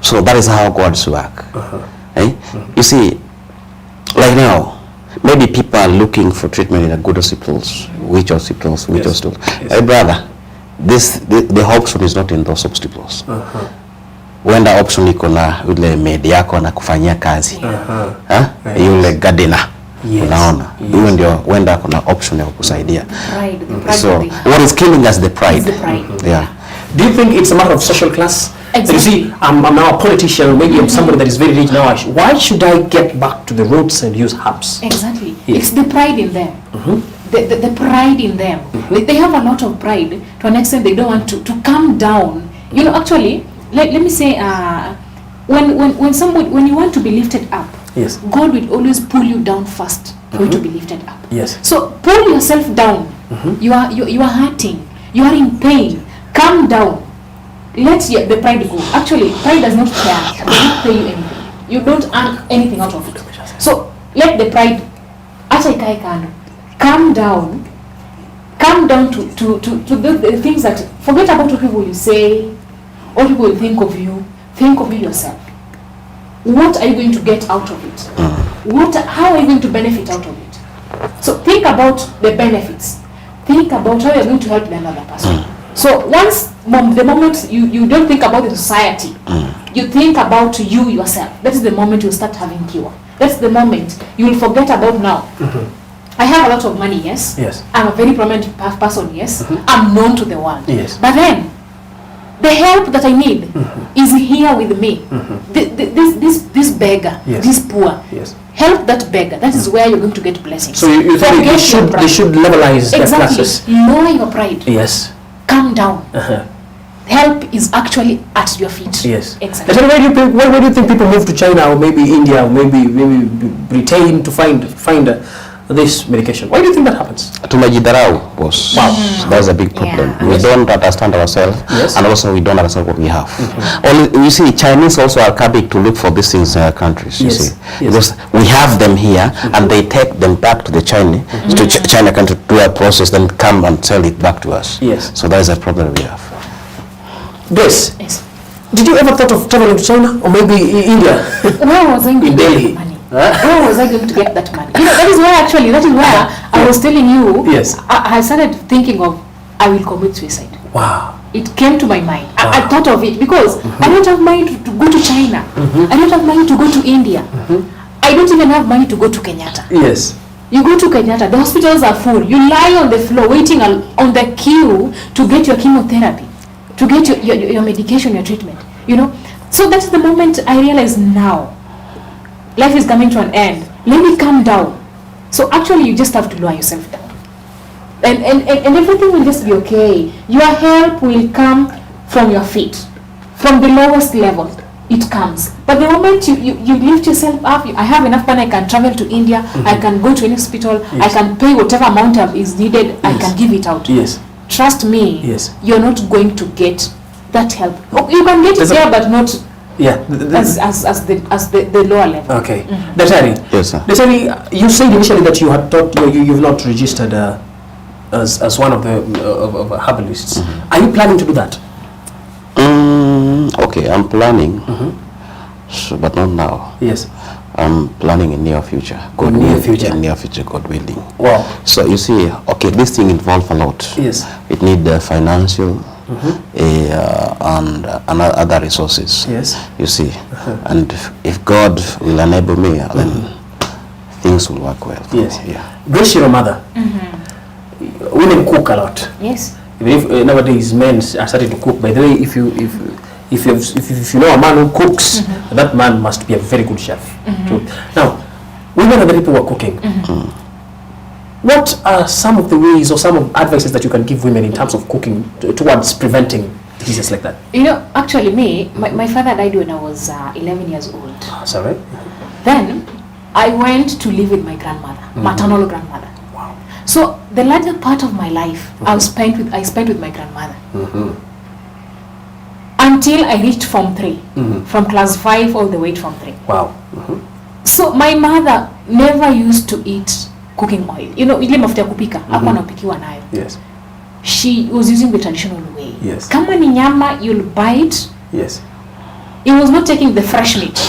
So that is how God's work. You see, like now, maybe people are looking for treatment in a good hospitals, which hospitals. Hey brother, the option is not in those hospitals. When the option iko na yule maid yako na kufanyia kazi, yule gardener, unaona, huyo ndio wenda kuna option ya kukusaidia. So what is killing us? The pride. Yeah. Do you think it's a matter of social class? Exactly. You see, I'm now a politician, maybe I'm somebody that is very rich now. Why should I get back to the roots and use herbs? Exactly. It's the pride in them. The pride in them. They have a lot of pride to an extent they don't want to come down. You know, actually, let me say, when you want to be lifted up, yes, God will always pull you down first for you to be lifted up. Yes. So pull yourself down. You are hurting. You are in pain. Calm down. Let the pride go. Actually, pride does not care. It does not pay you anything. You don't earn anything out of it. So let the pride, calm down. Calm down to the things that, forget about what people will say, what people will think of you. Think of you yourself. What are you going to get out of it? How are you going to benefit out of it? So think about the benefits. Think about how you're going to help the another person. So once the moment you don't think about the society, you think about you yourself. That is the moment you start having cure. That's the moment you will forget about now. I have a lot of money, yes. Yes. I'm a very prominent person, yes. I'm known to the world. Yes. But then the help that I need is here with me. This beggar, this poor. Yes. Help that beggar. That is where you're going to get blessings. So you think they should levelize their classes. Lower your pride. Yes. Calm down. Help is actually at your feet. Yes. Exactly. Where do you think people move to China or maybe India or maybe Britain to find this medication? Why do you think that happens? Tumejidharau, boss. Wow. That's a big problem. Yeah. We don't understand ourselves, and also we don't understand what we have. You see, Chinese also are coming to look for these things in our countries, you see. Because we have them here, and they take them back to the China, to China country to do a process, then come and sell it back to us. Yes. So that is a problem we have. Grace, yes. Did you ever thought of traveling to China or maybe India? Where was I going to get money? Where was I going to get that money? You know, that is where I was telling you. Yes. I started thinking of, I will commit suicide. Wow. It came to my mind. I thought of it because I don't have money to go to China. I don't have money to go to India. I don't even have money to go to Kenyatta. Yes. You go to Kenyatta, the hospitals are full. You lie on the floor waiting on the queue to get your chemotherapy, to get your medication, your treatment. You know? So that's the moment I realized now. Life is coming to an end. Let me calm down. So actually you just have to lower yourself down. And everything will just be okay. Your help will come from your feet. From the lowest level, it comes. But the moment you lift yourself up, I have enough money, I can travel to India, I can go to any hospital, I can pay whatever amount is needed, I can give it out. Yes. Trust me, you're not going to get that help. You can get it there, but not as the lower level. Okay. Daktari. Yes, sir. Daktari, you said initially that you had thought you've not registered as one of the herbalists. Are you planning to do that? Okay, I'm planning, but not now. Yes. I'm planning in near future. Near future, God willing. Wow. So you see, okay, this thing involves a lot. Yes. It needs financial and other resources. Yes. You see, and if God will enable me, then things will work well. Yes. Yeah. Grace, your mother. Women cook a lot. Yes. Even if nowadays men are starting to cook. By the way, if you know a man who cooks, that man must be a very good chef. So, now, women are the people who are cooking. What are some of the ways or some of advices that you can give women in terms of cooking towards preventing diseases like that? You know, actually my father died when I was 11 years old. Is that right? Then I went to live with my grandmother, maternal grandmother. Wow. So the larger part of my life I spent with my grandmother. Until I reached Form 3. From class 5 all the way to Form 3. Wow. So my mother never used to eat cooking oil. You know, ile mafuta ya kupika, hakuwa anapikiwa nayo. Yes. She was using the traditional way. Yes. Kama ni nyama, you'll buy it. Yes. It was not taking the fresh meat.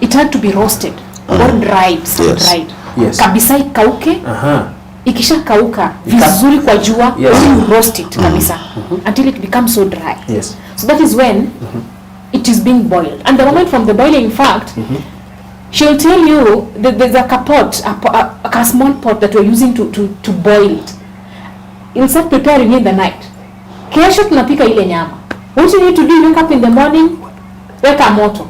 It had to be roasted or dried, sun-dried. Yes. Kabisa ikauke. Ikisha kauka vizuri kwa jua, yes. You roast it kabisa until it becomes so dry. Yes. So that is when it is being boiled. And the moment from the boiling, in fact, she'll tell you that there's a pot, a small pot that we're using to boil it. You'll start preparing in the night. Kesho tunapika ile nyama. What you need to do, you wake up in the morning, weka moto.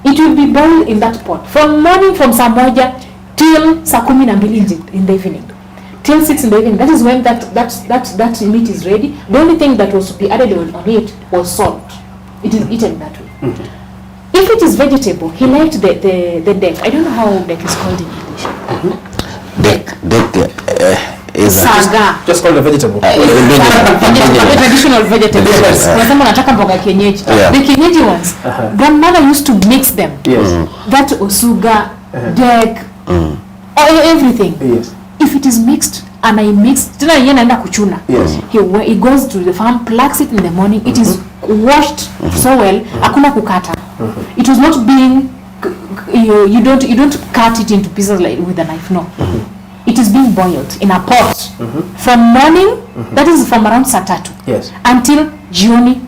It will be boiled in that pot. From morning, from saa moja till saa 12 in the evening. Till 6 in the evening. That is when that meat is ready. The only thing that was to be added on it was salt. It is eaten that way. If it is vegetable, he liked the deck. I don't know how deck is called in English. Deck is saga. Just called a vegetable. Traditional vegetables. Unasema nataka mboga kienyeji. The kienyeji ones, grandmother used to mix them. Yes. That osuga, deck, everything. Yes. If it is mixed, and I mixed, tena yeye anaenda kuchuna. Yes. He goes to the farm, plucks it in the morning. It is washed so well, hakuna kukata. It was not being you don't cut it into pieces like with a knife. No. It is being boiled in a pot from morning, that is from around saa 3, yes, until jioni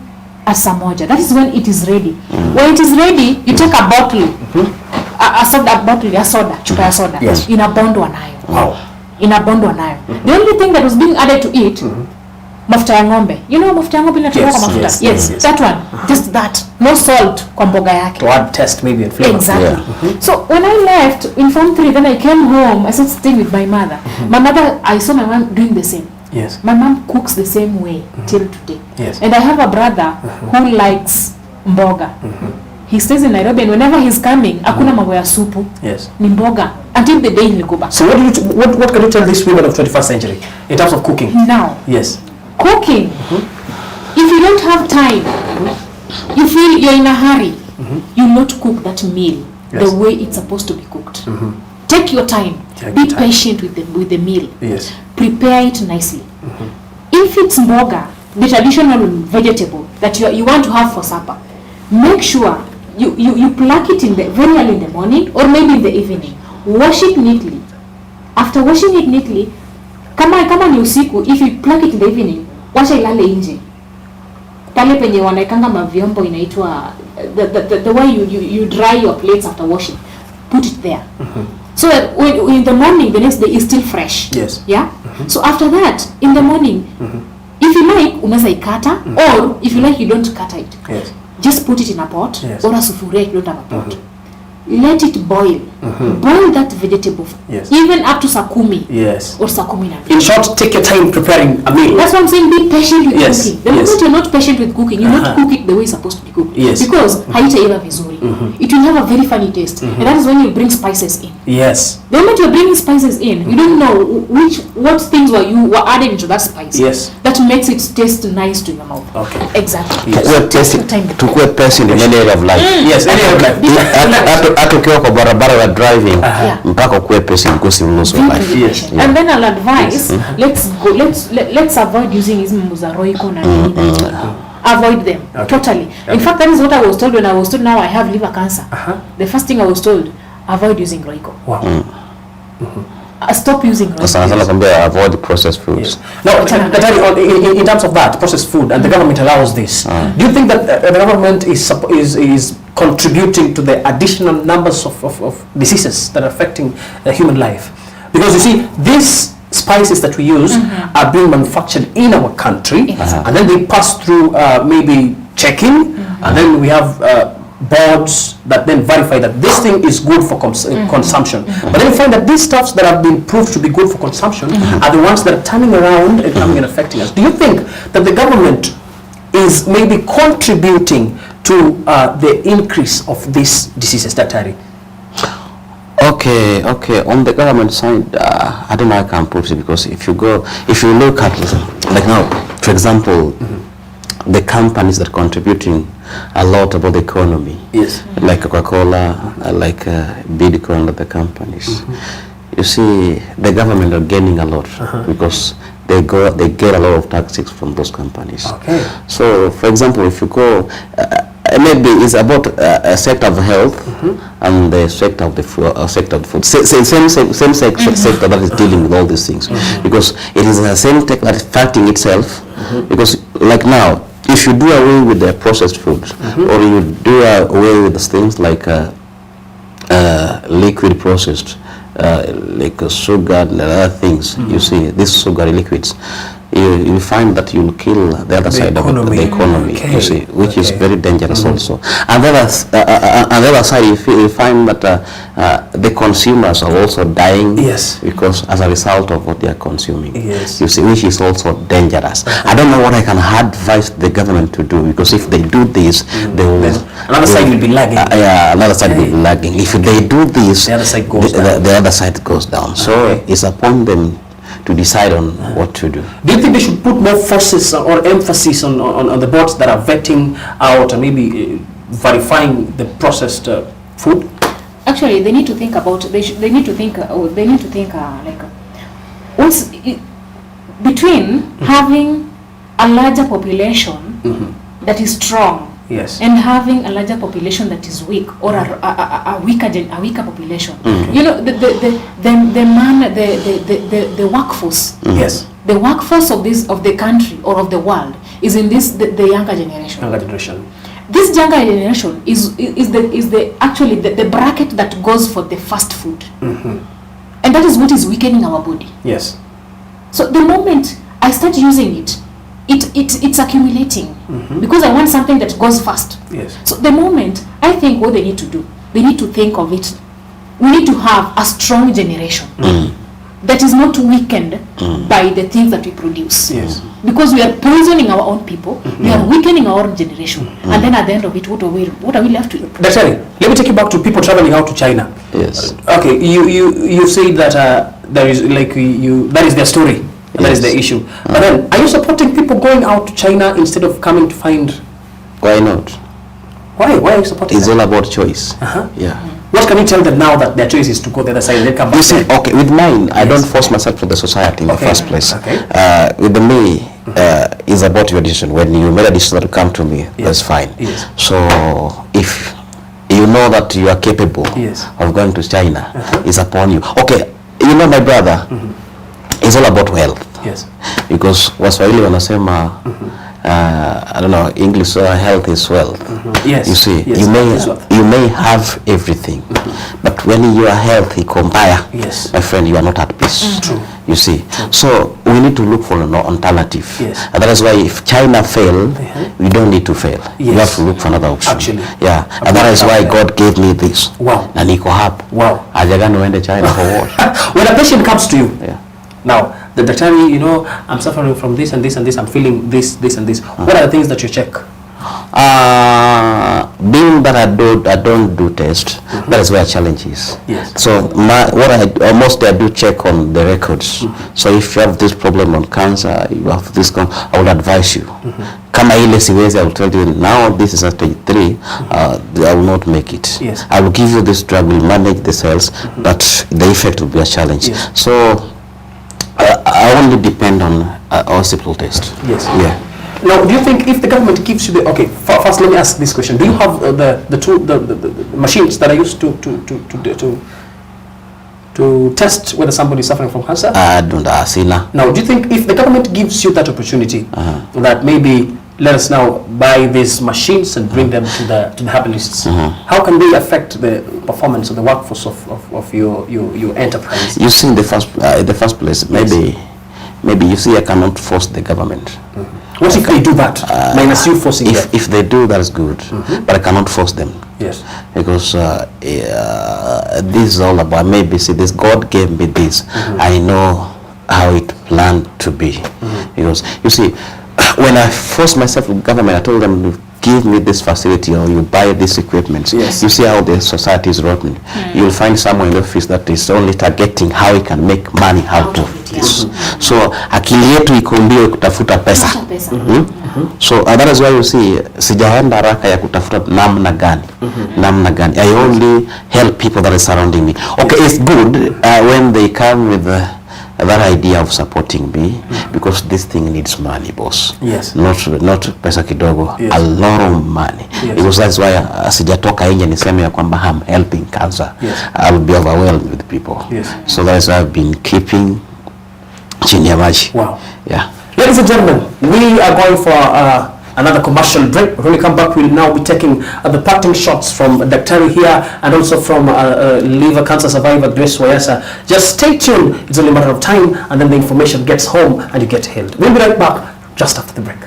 at saa 1. That is when it is ready. When it is ready, you take a bottle, a soda, chupa ya soda, yes, inabondwa nayo. Wow. Inabondwa nayo. The only thing that was being added to it, mafuta ya ng'ombe. You know mafuta ya ng'ombe inatoka kwa mafuta. Yes, that one. Just that. No salt kwa mboga yake. To add taste maybe and flavor. Exactly. Yeah. So when I left in Form 3, then I came home. I started staying with my mother. My mother, I saw my mom doing the same. Yes. My mom cooks the same way till today. Yes. And I have a brother who likes mboga. He stays in Nairobi, and whenever he's coming, hakuna mambo ya supu. Yes. Ni mboga until the day he'll go back. So what can you tell these women of 21st century in terms of cooking? Now. Yes. Cooking. If you don't have time, you feel you're in a hurry, you not cook that meal the way it's supposed to be cooked. Take your time. Be patient with the meal. Yes. Prepare it nicely. If it's mboga, the traditional vegetable that you want to have for supper, make sure you pluck it very early in the morning or maybe in the evening. Wash it neatly. After washing it neatly, kama ni usiku, if you pluck it in the evening, wacha ilale nje. Pale penye wanaekanga mavyombo inaitwa the way you dry your plates after washing. Put it there. So that in the morning, the next day is still fresh. Yes. Yeah? So after that, in the morning, if you like, unaweza ikata, or if you like, you don't cut it. Yes. Just put it in a pot, yes, or a sufuria if you don't have a pot. Let it boil. Boil that vegetable. Yes. Even up to saa 10. Yes. Or saa 11. In short, take your time preparing a meal. That's what I'm saying. Be patient with cooking. The moment you're not patient with cooking, you not cook it the way it's supposed to be cooked. Yes. Because haitaiva vizuri. It will have a very funny taste. And that is when you bring spices in. Yes. The moment you're bringing spices in, you don't know what things were added into that spice. Yes. That makes it taste nice to your mouth. Okay. Exactly. To kuwe patient in any area of life. Yes, any area of life. Hata ukiwa kwa barabara ya driving, mpaka kuwe patient because you lose your life. Yes. And then I'll advise, let's avoid using hizi mambo za Royco na nini. Avoid them totally. In fact, that is what I was told when I was told now I have liver cancer. The first thing I was told, avoid using Royco. Wow. Stop using Royco. Sana kwambia avoid processed foods. Yes. Now, in terms of that processed food, and the government allows this, do you think that the government is contributing to the additional numbers of diseases that are affecting human life? Because you see, these spices that we use are being manufactured in our country, and then they pass through maybe checking, and then we have boards that then verify that this thing is good for consumption. But then we find that these stuffs that have been proved to be good for consumption are the ones that are turning around and coming and affecting us. Do you think that the government is maybe contributing to the increase of these diseases, Daktari? Okay. On the government side, I don't know how I can put it, because if you look at, like now, for example, the companies that are contributing a lot about the economy, yes, like Coca-Cola, like Bidco and other companies. You see, the government are gaining a lot because they get a lot of taxes from those companies. Okay. So, for example, if you go, maybe it's about a sector of health and the sector of the food. Same sector that is dealing with all these things, because it is the same tech that is fighting itself. Because, like now, if you do away with the processed foods, or you do away with the things like liquid processed, like sugar and other things, you see, these sugary liquids, you find that you'll kill the other side of the economy, you see, which is very dangerous also. And on the other side, you find that the consumers are also dying, because as a result of what they are consuming, you see, which is also dangerous. I don't know what I can advise the government to do, because if they do this, they will... Another side will be lagging. Another side will be lagging. If they do this, the other side goes down. The other side goes down. So it's upon them to decide on what to do. Do you think they should put more forces or emphasis on the boards that are vetting out and maybe verifying the processed food? Actually, they need to think about. They need to think like once between having a larger population that is strong. Yes. And having a larger population that is weak, or a weaker population. You know, the workforce. Yes. The workforce of the country or of the world is in the younger generation. Younger generation. This younger generation is actually the bracket that goes for the fast food, and that is what is weakening our body. Yes. So the moment I start using it, it's accumulating because I want something that goes fast. Yes. So the moment, I think what they need to do, they need to think of it. We need to have a strong generation that is not weakened by the things that we produce. Yes. Because we are poisoning our own people, we are weakening our own generation, and then at the end of it, what are we left with? Daktari, let me take you back to people traveling out to China. Yes. Okay, you say that there is that is their story. That is the issue. But then, are you supporting people going out to China instead of coming to find? Why not? Why are you supporting? It's all about choice. Yeah. What can you tell them now that their choice is to go the other side and then come back? You see, okay, with mine, I don't force myself for the society in the first place. Okay. With the me, it's about your decision. When you made a decision to come to me, that's fine. Yes. So, if you know that you are capable of going to China, it's upon you. Okay, you know, my brother, it's all about wealth. Yes. Because Waswahili wanasema, I don't know, English, health is wealth. Yes. You see, yes. you may have everything, but when you are healthy, compare, my friend, you are not at peace. True. You see. True. So we need to look for an alternative. Yes. And that is why if China fail, we don't need to fail. Yes. We have to look for another option. Actually. Yeah. And that is why God gave me this. Wow. Na niko hapa. Wow. Hajagani uende China for what? When a patient comes to you, yeah. Now, the Daktari, you know, I'm suffering from this and this and this, I'm feeling this and this. What are the things that you check? Being that I don't do test, that is where a challenge is. Yes. So mostly I do check on the records. So if you have this problem on cancer, you have this, I will advise you. Kama ile siwezi, I will tell you now this is at stage 3, I will not make it. Yes. I will give you this drug, will manage the cells, but the effect will be a challenge. Yes. So I only depend on hospital test. Yes. Yeah. Now, do you think if the government gives you the first let me ask this question: do you have the machines that are used to test whether somebody is suffering from cancer? I don't. Sina. Now, do you think if the government gives you that opportunity, that maybe let us now buy these machines and bring them to the herbalists. How can they affect the performance of the workforce of your enterprise? You see, in the first place, maybe you see, I cannot force the government. What if they do that? Minus you forcing them. If they do, that's good. But I cannot force them. Yes. Because this is all about, maybe, see, this God gave me this. I know how it planned to be. Because, you see, when I forced myself with government, I told them to give me this facility or you buy this equipment. Yes. You see how the society is rotten. You'll find someone in the office that is only targeting how he can make money out of this. So akili yetu iko mbio kutafuta pesa. So that is why you see sijaenda haraka ya kutafuta namna gani. I only help people that are surrounding me. Okay, it's good when they come with that idea of supporting me, because this thing needs money, boss. Yes. Not pesa kidogo. Yes. A lot of money. Yes. Because that's why sijatoka nje niseme ya kwamba I'm helping cancer. Yes. I will be overwhelmed with people. Yes. So that's why I've been keeping chini ya maji. Wow. Yeah. Ladies and gentlemen, we are going for another commercial break. When we come back, we'll now be taking the parting shots from Daktari here and also from liver cancer survivor Grace Wayesa. Just stay tuned. It's only a matter of time, and then the information gets home and you get healed. We'll be right back just after the break.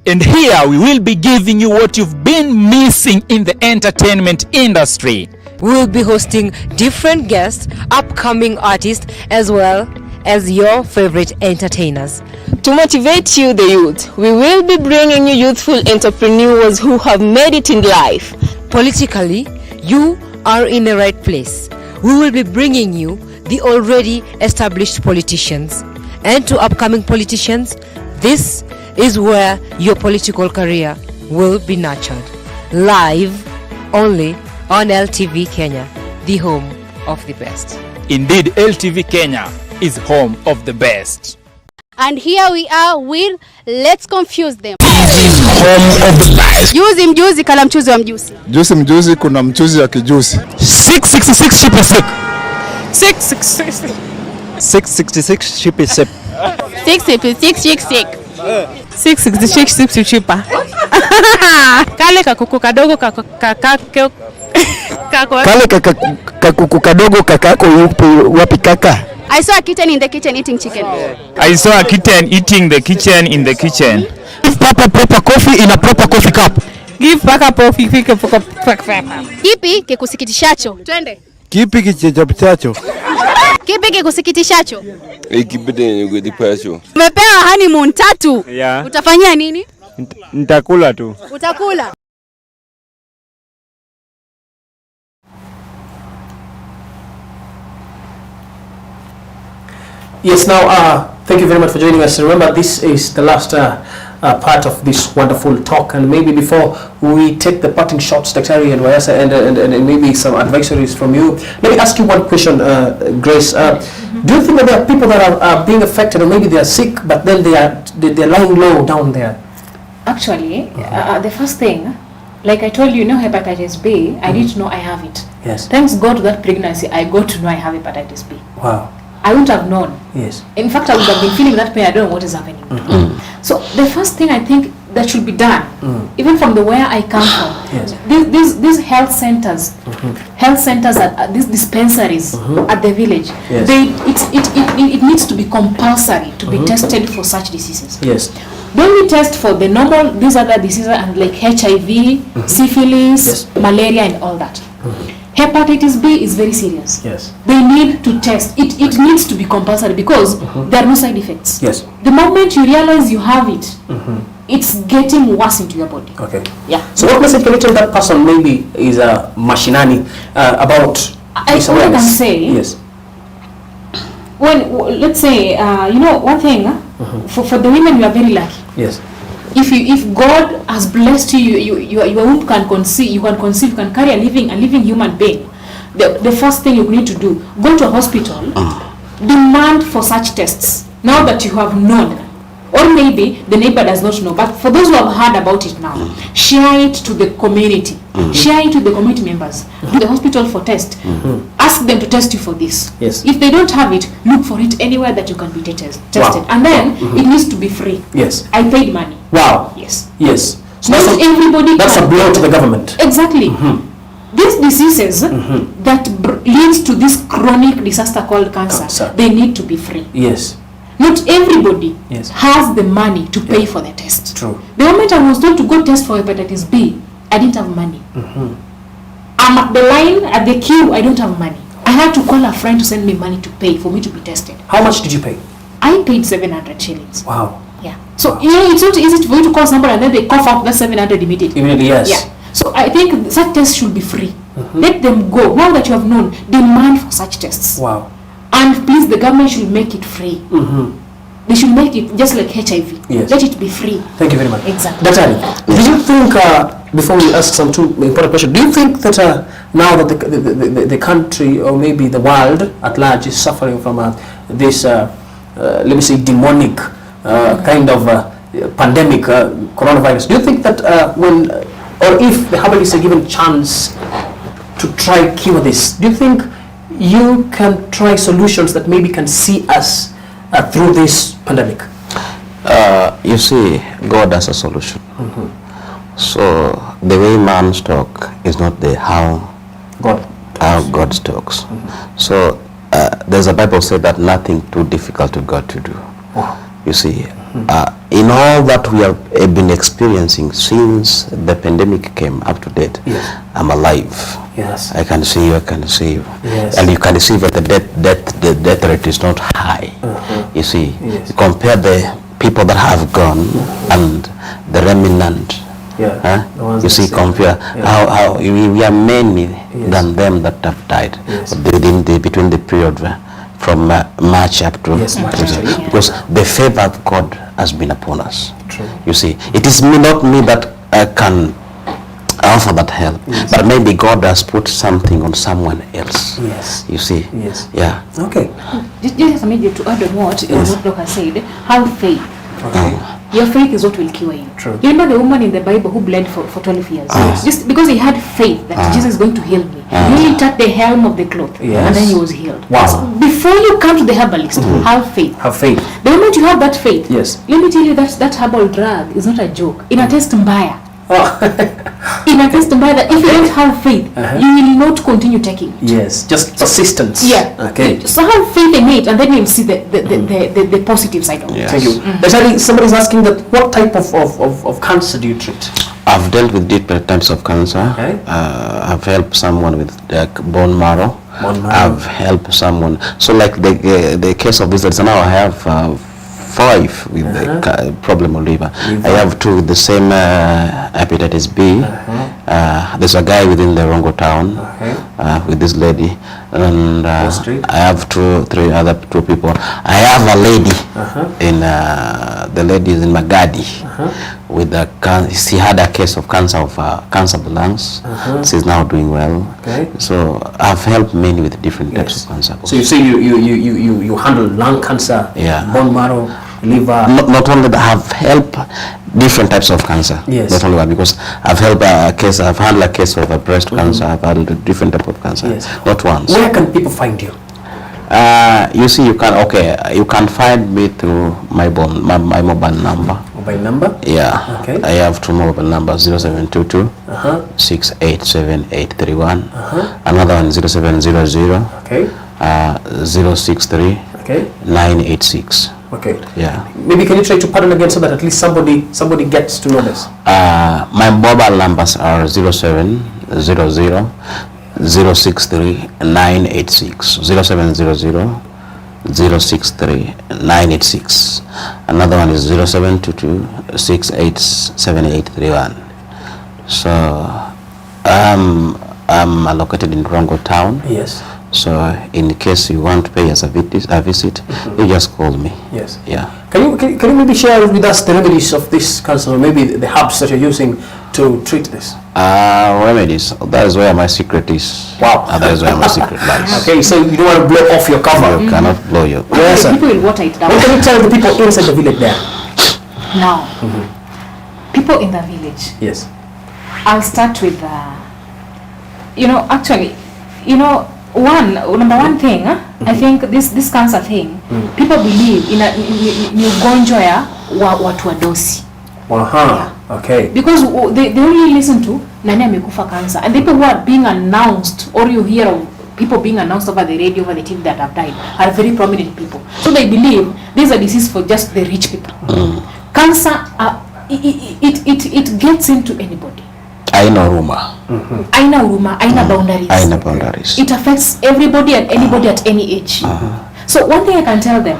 And here we will be giving you what you've been missing in the entertainment industry. We will be hosting different guests, upcoming artists, as well as your favorite entertainers. To motivate you, the youth, we will be bringing you youthful entrepreneurs who have made it in life. Politically, you are in the right place. We will be bringing you the already established politicians. And to upcoming politicians, this is where your political career will be nurtured. Live only on LTV Kenya, the home of the best. Indeed, LTV Kenya is home of the best. And here we are with Let's Confuse Them. Home of the best. Juzi mjuzi kala mchuzi wa mjuzi. Juzi mjuzi kuna mchuzi wa kijuzi. 666 ship is sick. 666 ship is sip. 666 chupa. Kale kakuku kadogo Kale kakuku kadogo kakako yupo wapi kaka? I saw a kitten in the kitchen eating chicken. I saw a kitten eating the kitchen in the kitchen. Give Papa proper coffee in a proper coffee cup. Give Papa coffee. Kipi kikusikitishacho? Twende. Kipi kichechacho? Kipi kikusikitishacho? Ikibidi ngudipasho. Umepewa honeymoon 3. Yeah. Utafanyia nini? Nitakula tu. Utakula. Yes, now, thank you very much for joining us. Remember, this is the last part of this wonderful talk, and maybe before we take the parting shots, Daktari and Wayesa, and maybe some advisories from you, let me ask you one question, Grace. Do you think that there are people that are being affected, or maybe they are sick, but then they're lying low down there? Actually, the first thing, like I told you, hepatitis B, I didn't know I have it. Yes. Thanks God to that pregnancy, I got to know I have hepatitis B. Wow. I wouldn't have known. Yes. In fact, I would have been feeling that pain. I don't know what is happening. So the first thing I think that should be done, even from the where I come from, Yes. these health centers, these dispensaries at the village, Yes. it needs to be compulsory to be tested for such diseases. Yes. Don't we test for the normal, these other diseases and like HIV, syphilis, Yes. malaria and all that. Hepatitis B is very serious. Yes. They need to test. It needs to be compulsory because there are no side effects. Yes. The moment you realize you have it, it's getting worse into your body. Okay. Yeah. So what message can you tell that person maybe is a machinani about this all I can awareness? say, Yes. when let's say one thing for the women, you are very lucky. Yes. If God has blessed you, your womb can conceive, you can carry a living human being. The first thing you need to do, go to a hospital, demand for such tests now that you have known. Or maybe the neighbor does not know, but for those who have heard about it now, share it to the community, share it to the community members, to the hospital for test, ask them to test you for this. Yes. If they don't have it, look for it anywhere that you can be tested. Wow. And then it needs to be free. Yes. I paid money. Wow. Yes. Yes. So Not everybody that's can. a blow to the government. Exactly. These diseases that leads to this chronic disaster called cancer, they need to be free. Yes. Not everybody Yes. has the money to pay for the test. True. The moment I was told to go test for hepatitis B, I didn't have money. I'm at the line, at the queue, I don't have money. I had to call a friend to send me money to pay for me to be tested. How much did you pay? I paid 700 shillings. Wow. Yeah. So, it's not easy for you to call somebody and then they cough up that 700 immediately. Immediately, yes. Yeah. So I think such tests should be free. Let them go. Now that you have known, demand for such tests. Wow. And please, the government should make it free. They should make it just like HIV. Yes. Let it be free. Thank you very much. Exactly. Daktari, do you think, before we ask some two important questions, do you think that now that the country or maybe the world at large is suffering from this, let me say, demonic kind of pandemic, coronavirus, do you think that when, or if the herbalists are given chance to try cure this, do you think you can try solutions that maybe can see us through this pandemic? You see, God has a solution. So the way man talks is not the how God talks. So there's a Bible said that nothing too difficult to God to do. You see, in all that we have been experiencing since the pandemic came up to date, I'm alive. Yes. I can see you, I can see you. Yes. And you can see that the death rate is not high. You see, compare the people that have gone and the remnant. You see, compare how we are many than them that have died between the period from March up to because the favor of God has been upon us. True. You see, it is not me that can offer that help, but maybe God has put something on someone else. Yes. You see. Yes. Yeah. Okay. Just maybe to add on what Dr. said, have faith. Okay. Your faith is what will cure you. True. You remember the woman in the Bible who bled for 12 years? Just because he had faith that Jesus is going to heal me. He only touched the hem of the cloth and then he was healed. Wow. So before you come to the herbalist, have faith. Have faith. The moment you have that faith, Yes. let me tell you that herbal drug is not a joke. In a test mbaya. In a test mbaya that if you don't have faith, you will not continue taking it. Yes. Just persistence. Yeah. Okay. So have faith in it and then you'll see the positive side of it. Thank you. Actually, somebody's asking that what type of cancer do you treat? I've dealt with different types of cancer. Okay. I've helped someone with bone marrow. Bone marrow. I've helped someone. So like the case of this, now I have 5 with the problem of liver. I have 2 with the same hepatitis B. There's a guy within the Rongo town with this lady, and I have 3 other people. I have a lady in the lady is in Magadi with she had a case of cancer of of the lungs. She's now doing well. Okay. So I've helped many with different types of cancer. So you say you handle lung cancer, bone marrow, liver. Not only that, I've helped different types of cancer. Yes. Not only one, because I've helped I've handled a case of a breast cancer. I've handled a different type of cancer. Yes. Not once. Where can people find you? You see, you can find me through my mobile number. Mobile number? Yeah. Okay. I have 2 mobile numbers: 0722 687831. Another one 0700 Okay. 063 986. Okay. Yeah. Maybe can you try to pardon again so that at least somebody gets to know this? My mobile numbers are 0700 063 986. 0700 063 986. Another one is 0722 687831. So I'm located in Rongo town. Yes. So in case you want to pay us a visit, you just call me. Yes. Yeah. Can you maybe share with us the remedies of this cancer, or maybe the herbs that you're using to treat this? Remedies. That is where my secret is. Wow. That is where my secret lies. Okay, so you don't want to blow off your cover. You cannot blow your. Yes, sir. People will water it down. What can you tell the people inside the village there? Now, people in the village. Yes. I'll start with, actually, number one thing, I think this cancer thing, people believe in ni ugonjwa ya watu wadosi. Okay. Because they only listen to nani amekufa cancer, and the people who are being announced, or you hear of people being announced over the radio, over the TV that have died, are very prominent people. So they believe this is a disease for just the rich people. Cancer, it gets into anybody. Aina huruma. Aina boundaries. It affects everybody and anybody at any age. So one thing I can tell them,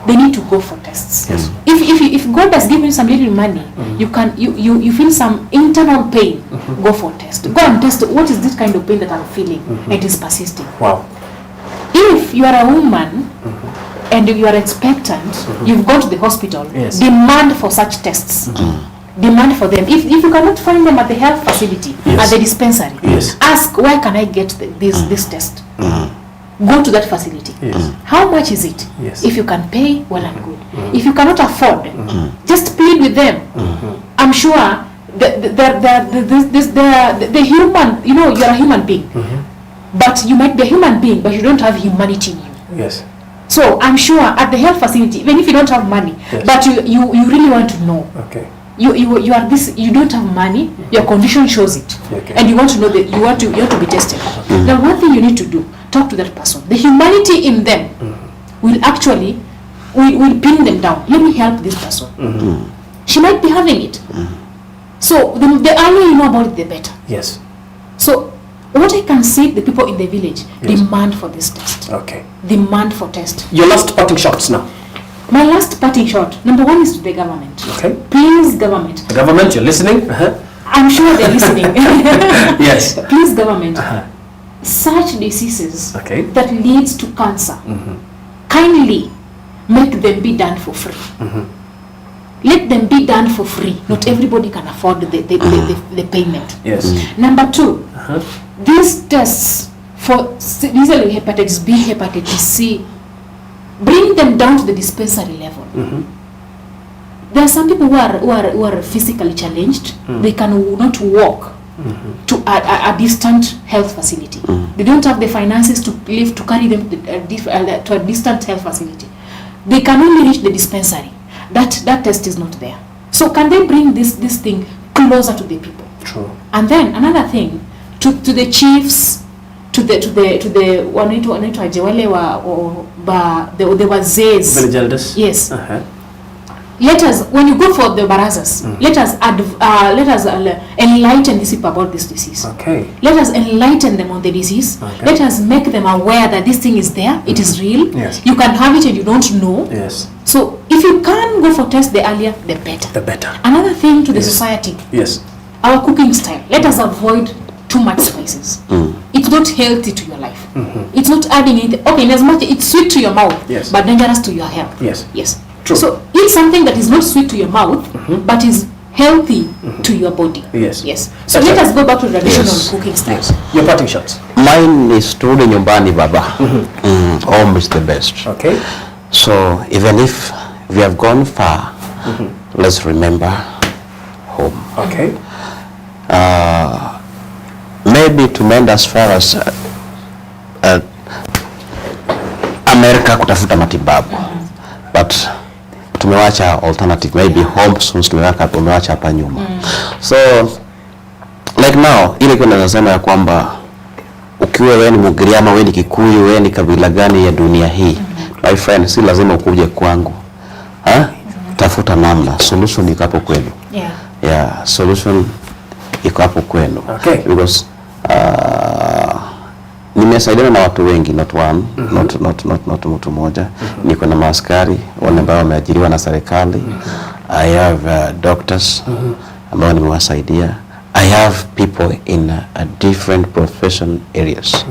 they need to go for tests. Yes. If God has given you some little money, you feel some internal pain, go for a test. Go and test what is this kind of pain that I'm feeling. It is persisting. Wow. If you are a woman and you are expectant, you've gone to the hospital, Yes. demand for such tests. Demand for them. If you cannot find them at the health facility, Yes. at the dispensary, Yes. ask, where can I get this test? Go to that facility. Yes. How much is it? Yes. If you can pay, well and good. If you cannot afford, just plead with them. I'm sure the human, you're a human being, but you might be a human being, but you don't have humanity in you. Yes. So I'm sure at the health facility, even if you don't have money, Yes. but you really want to know. Okay. You are this. You don't have money. Your condition shows it, Okay. and you want to know that you want to be tested. Now, one thing you need to do: talk to that person. The humanity in them will actually will pin them down. Let me help this person. She might be having it. So the earlier you know about it, the better. Yes. So what I can say to the people in the village: Yes. demand for this test. Okay. Demand for test. Your last parting shots now. My last parting shot, number one, is to the government. Okay. Please, government. The government, you're listening? I'm sure they're listening. Yes. Please, government. Such diseases Okay. that leads to cancer, kindly make them be done for free. Let them be done for free. Not everybody can afford the payment. Yes. Number two, these tests for usually hepatitis B, hepatitis C, bring them down to the dispensary level. There are some people who are physically challenged. They cannot walk to a distant health facility. They don't have the finances to carry them to a distant health facility. They can only reach the dispensary. That test is not there. So can they bring this thing closer to the people? True. And then another thing, to the chiefs, to the wanaitwa aje wale the wazees, Village elders. yes. Let us, when you go for the barazas, let us enlighten these people about this disease. Okay. Let us enlighten them on the disease. Okay. Let us make them aware that this thing is there. It is real. Yes. You can have it and you don't know. Yes. So if you can go for test, the earlier the better. The better. Another thing to the Yes. society, Yes. our cooking style. Let us avoid too much spices. It's not healthy to your life. It's not adding anything. Okay, in as much it's sweet to your mouth, Yes. but dangerous to your health. Yes. Yes. True. So eat something that is not sweet to your mouth, but is healthy to your body. Yes. Yes. So That's let right. us go back to traditional Yes. cooking style. Yes. Your parting shots. Mine is turudi nyumbani baba. Home is the best. Okay. So even if we have gone far, let's remember home. Okay. Maybe to mend as far as America kutafuta matibabu, but tumewacha alternative, maybe home soon tumewacha hapa nyuma. So like now ile kuna nasema ya kwamba ukiwa wewe ni Mugiriama, wewe ni Kikuyu, wewe ni kabila gani ya dunia hii, my friend, si lazima ukuje kwangu. Tafuta namna, solution iko hapo kwenu. Yeah, solution iko hapo kwenu. Okay. Because nimesaidiana na watu wengi, not one, not mtu mmoja. Niko na maaskari wale ambao wameajiriwa na serikali. I have doctors ambao nimewasaidia. I have people in different profession areas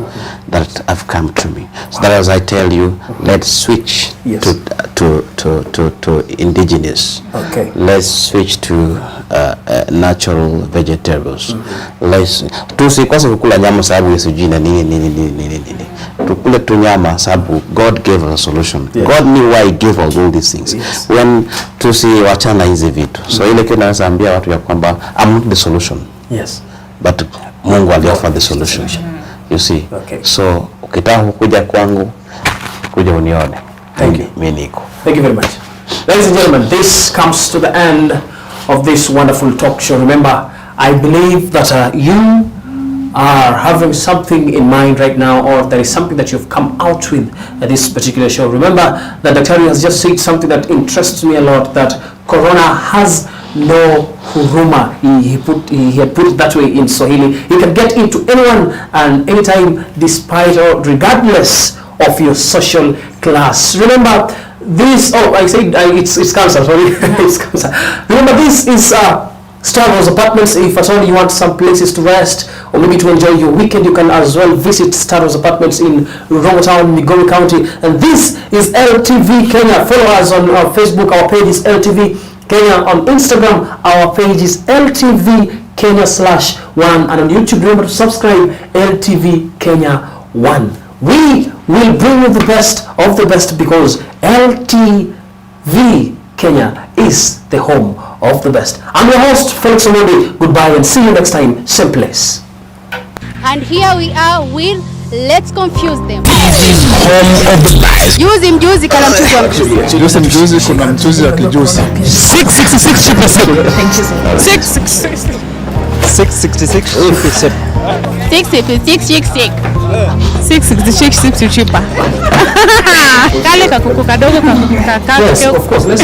that have come to me. So that as I tell you, let's switch to indigenous. Okay. Let's switch to natural vegetables. Let's tusikose kukula nyama sababu sijui na nini. Tukule tu nyama sababu God gave us a solution. God knew why he gave us all these things. When tusiwachana hizi vitu. So ile kitu naweza ambia watu ya kwamba I'm not the solution. Yes. But Mungu alioffer the solution. You see. Okay. So ukitaka kuja kwangu kuja unione. Thank you. Mimi niko. Thank you very much. Ladies and gentlemen, this comes to the end of this wonderful talk show. Remember, I believe that you are having something in mind right now, or there is something that you've come out with at this particular show. Remember that Dr. has just said something that interests me a lot, that Corona has no huruma. He had put it that way in Swahili. He can get into anyone and anytime, despite or regardless of your social class. Remember this, I said it's cancer, sorry. It's cancer. Remember, this is Star Rose Apartments. If at all you want some places to rest or maybe to enjoy your weekend, you can as well visit Star Rose Apartments in Rongo Town, Migori County. And this is LTV Kenya. Follow us on our Facebook. Our page is LTV Kenya. On Instagram, our page is LTV Kenya /1. And on YouTube, remember to subscribe, LTV Kenya 1. We will bring you the best of the best because LTV Kenya is the home of the best. I'm your host, Felix Omondi. Goodbye and see you next time, same place. And here we are with Let's Confuse Them. Home of the best. Juzi mjuzi kana mchuzi wa mchuzi. Juzi mjuzi kuna mchuzi wa kijuzi. 666 cheaper seven. 666 666 cheaper. Kale kakuku kadogo kakuku. Yes, of course. Let's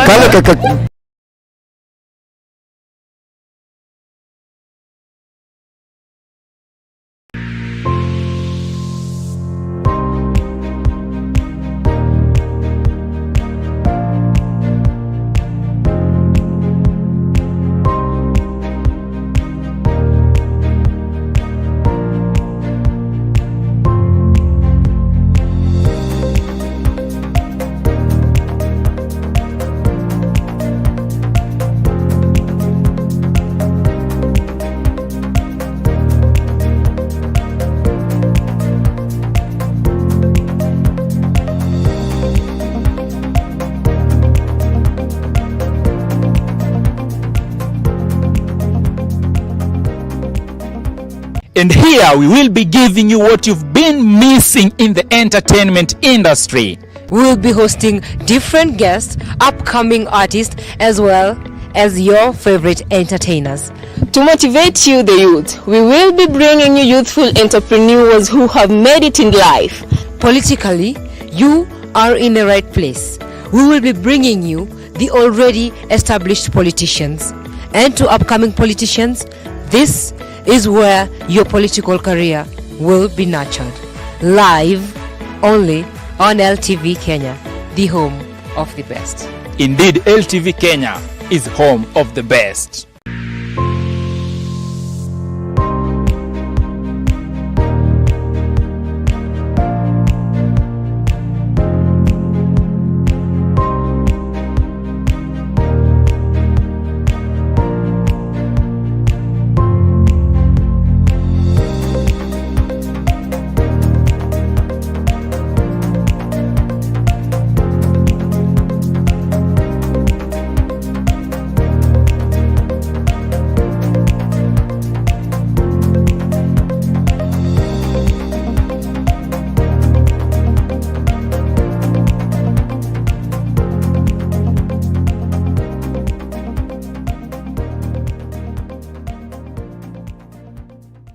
Kale kaka. And here we will be giving you what you've been missing in the entertainment industry. We will be hosting different guests, upcoming artists, as well as your favorite entertainers. To motivate you, the youth, we will be bringing you youthful entrepreneurs who have made it in life. Politically, you are in the right place. We will be bringing you the already established politicians. And to upcoming politicians, this is where your political career will be nurtured. Live only on LTV Kenya, the home of the best. Indeed, LTV Kenya is home of the best.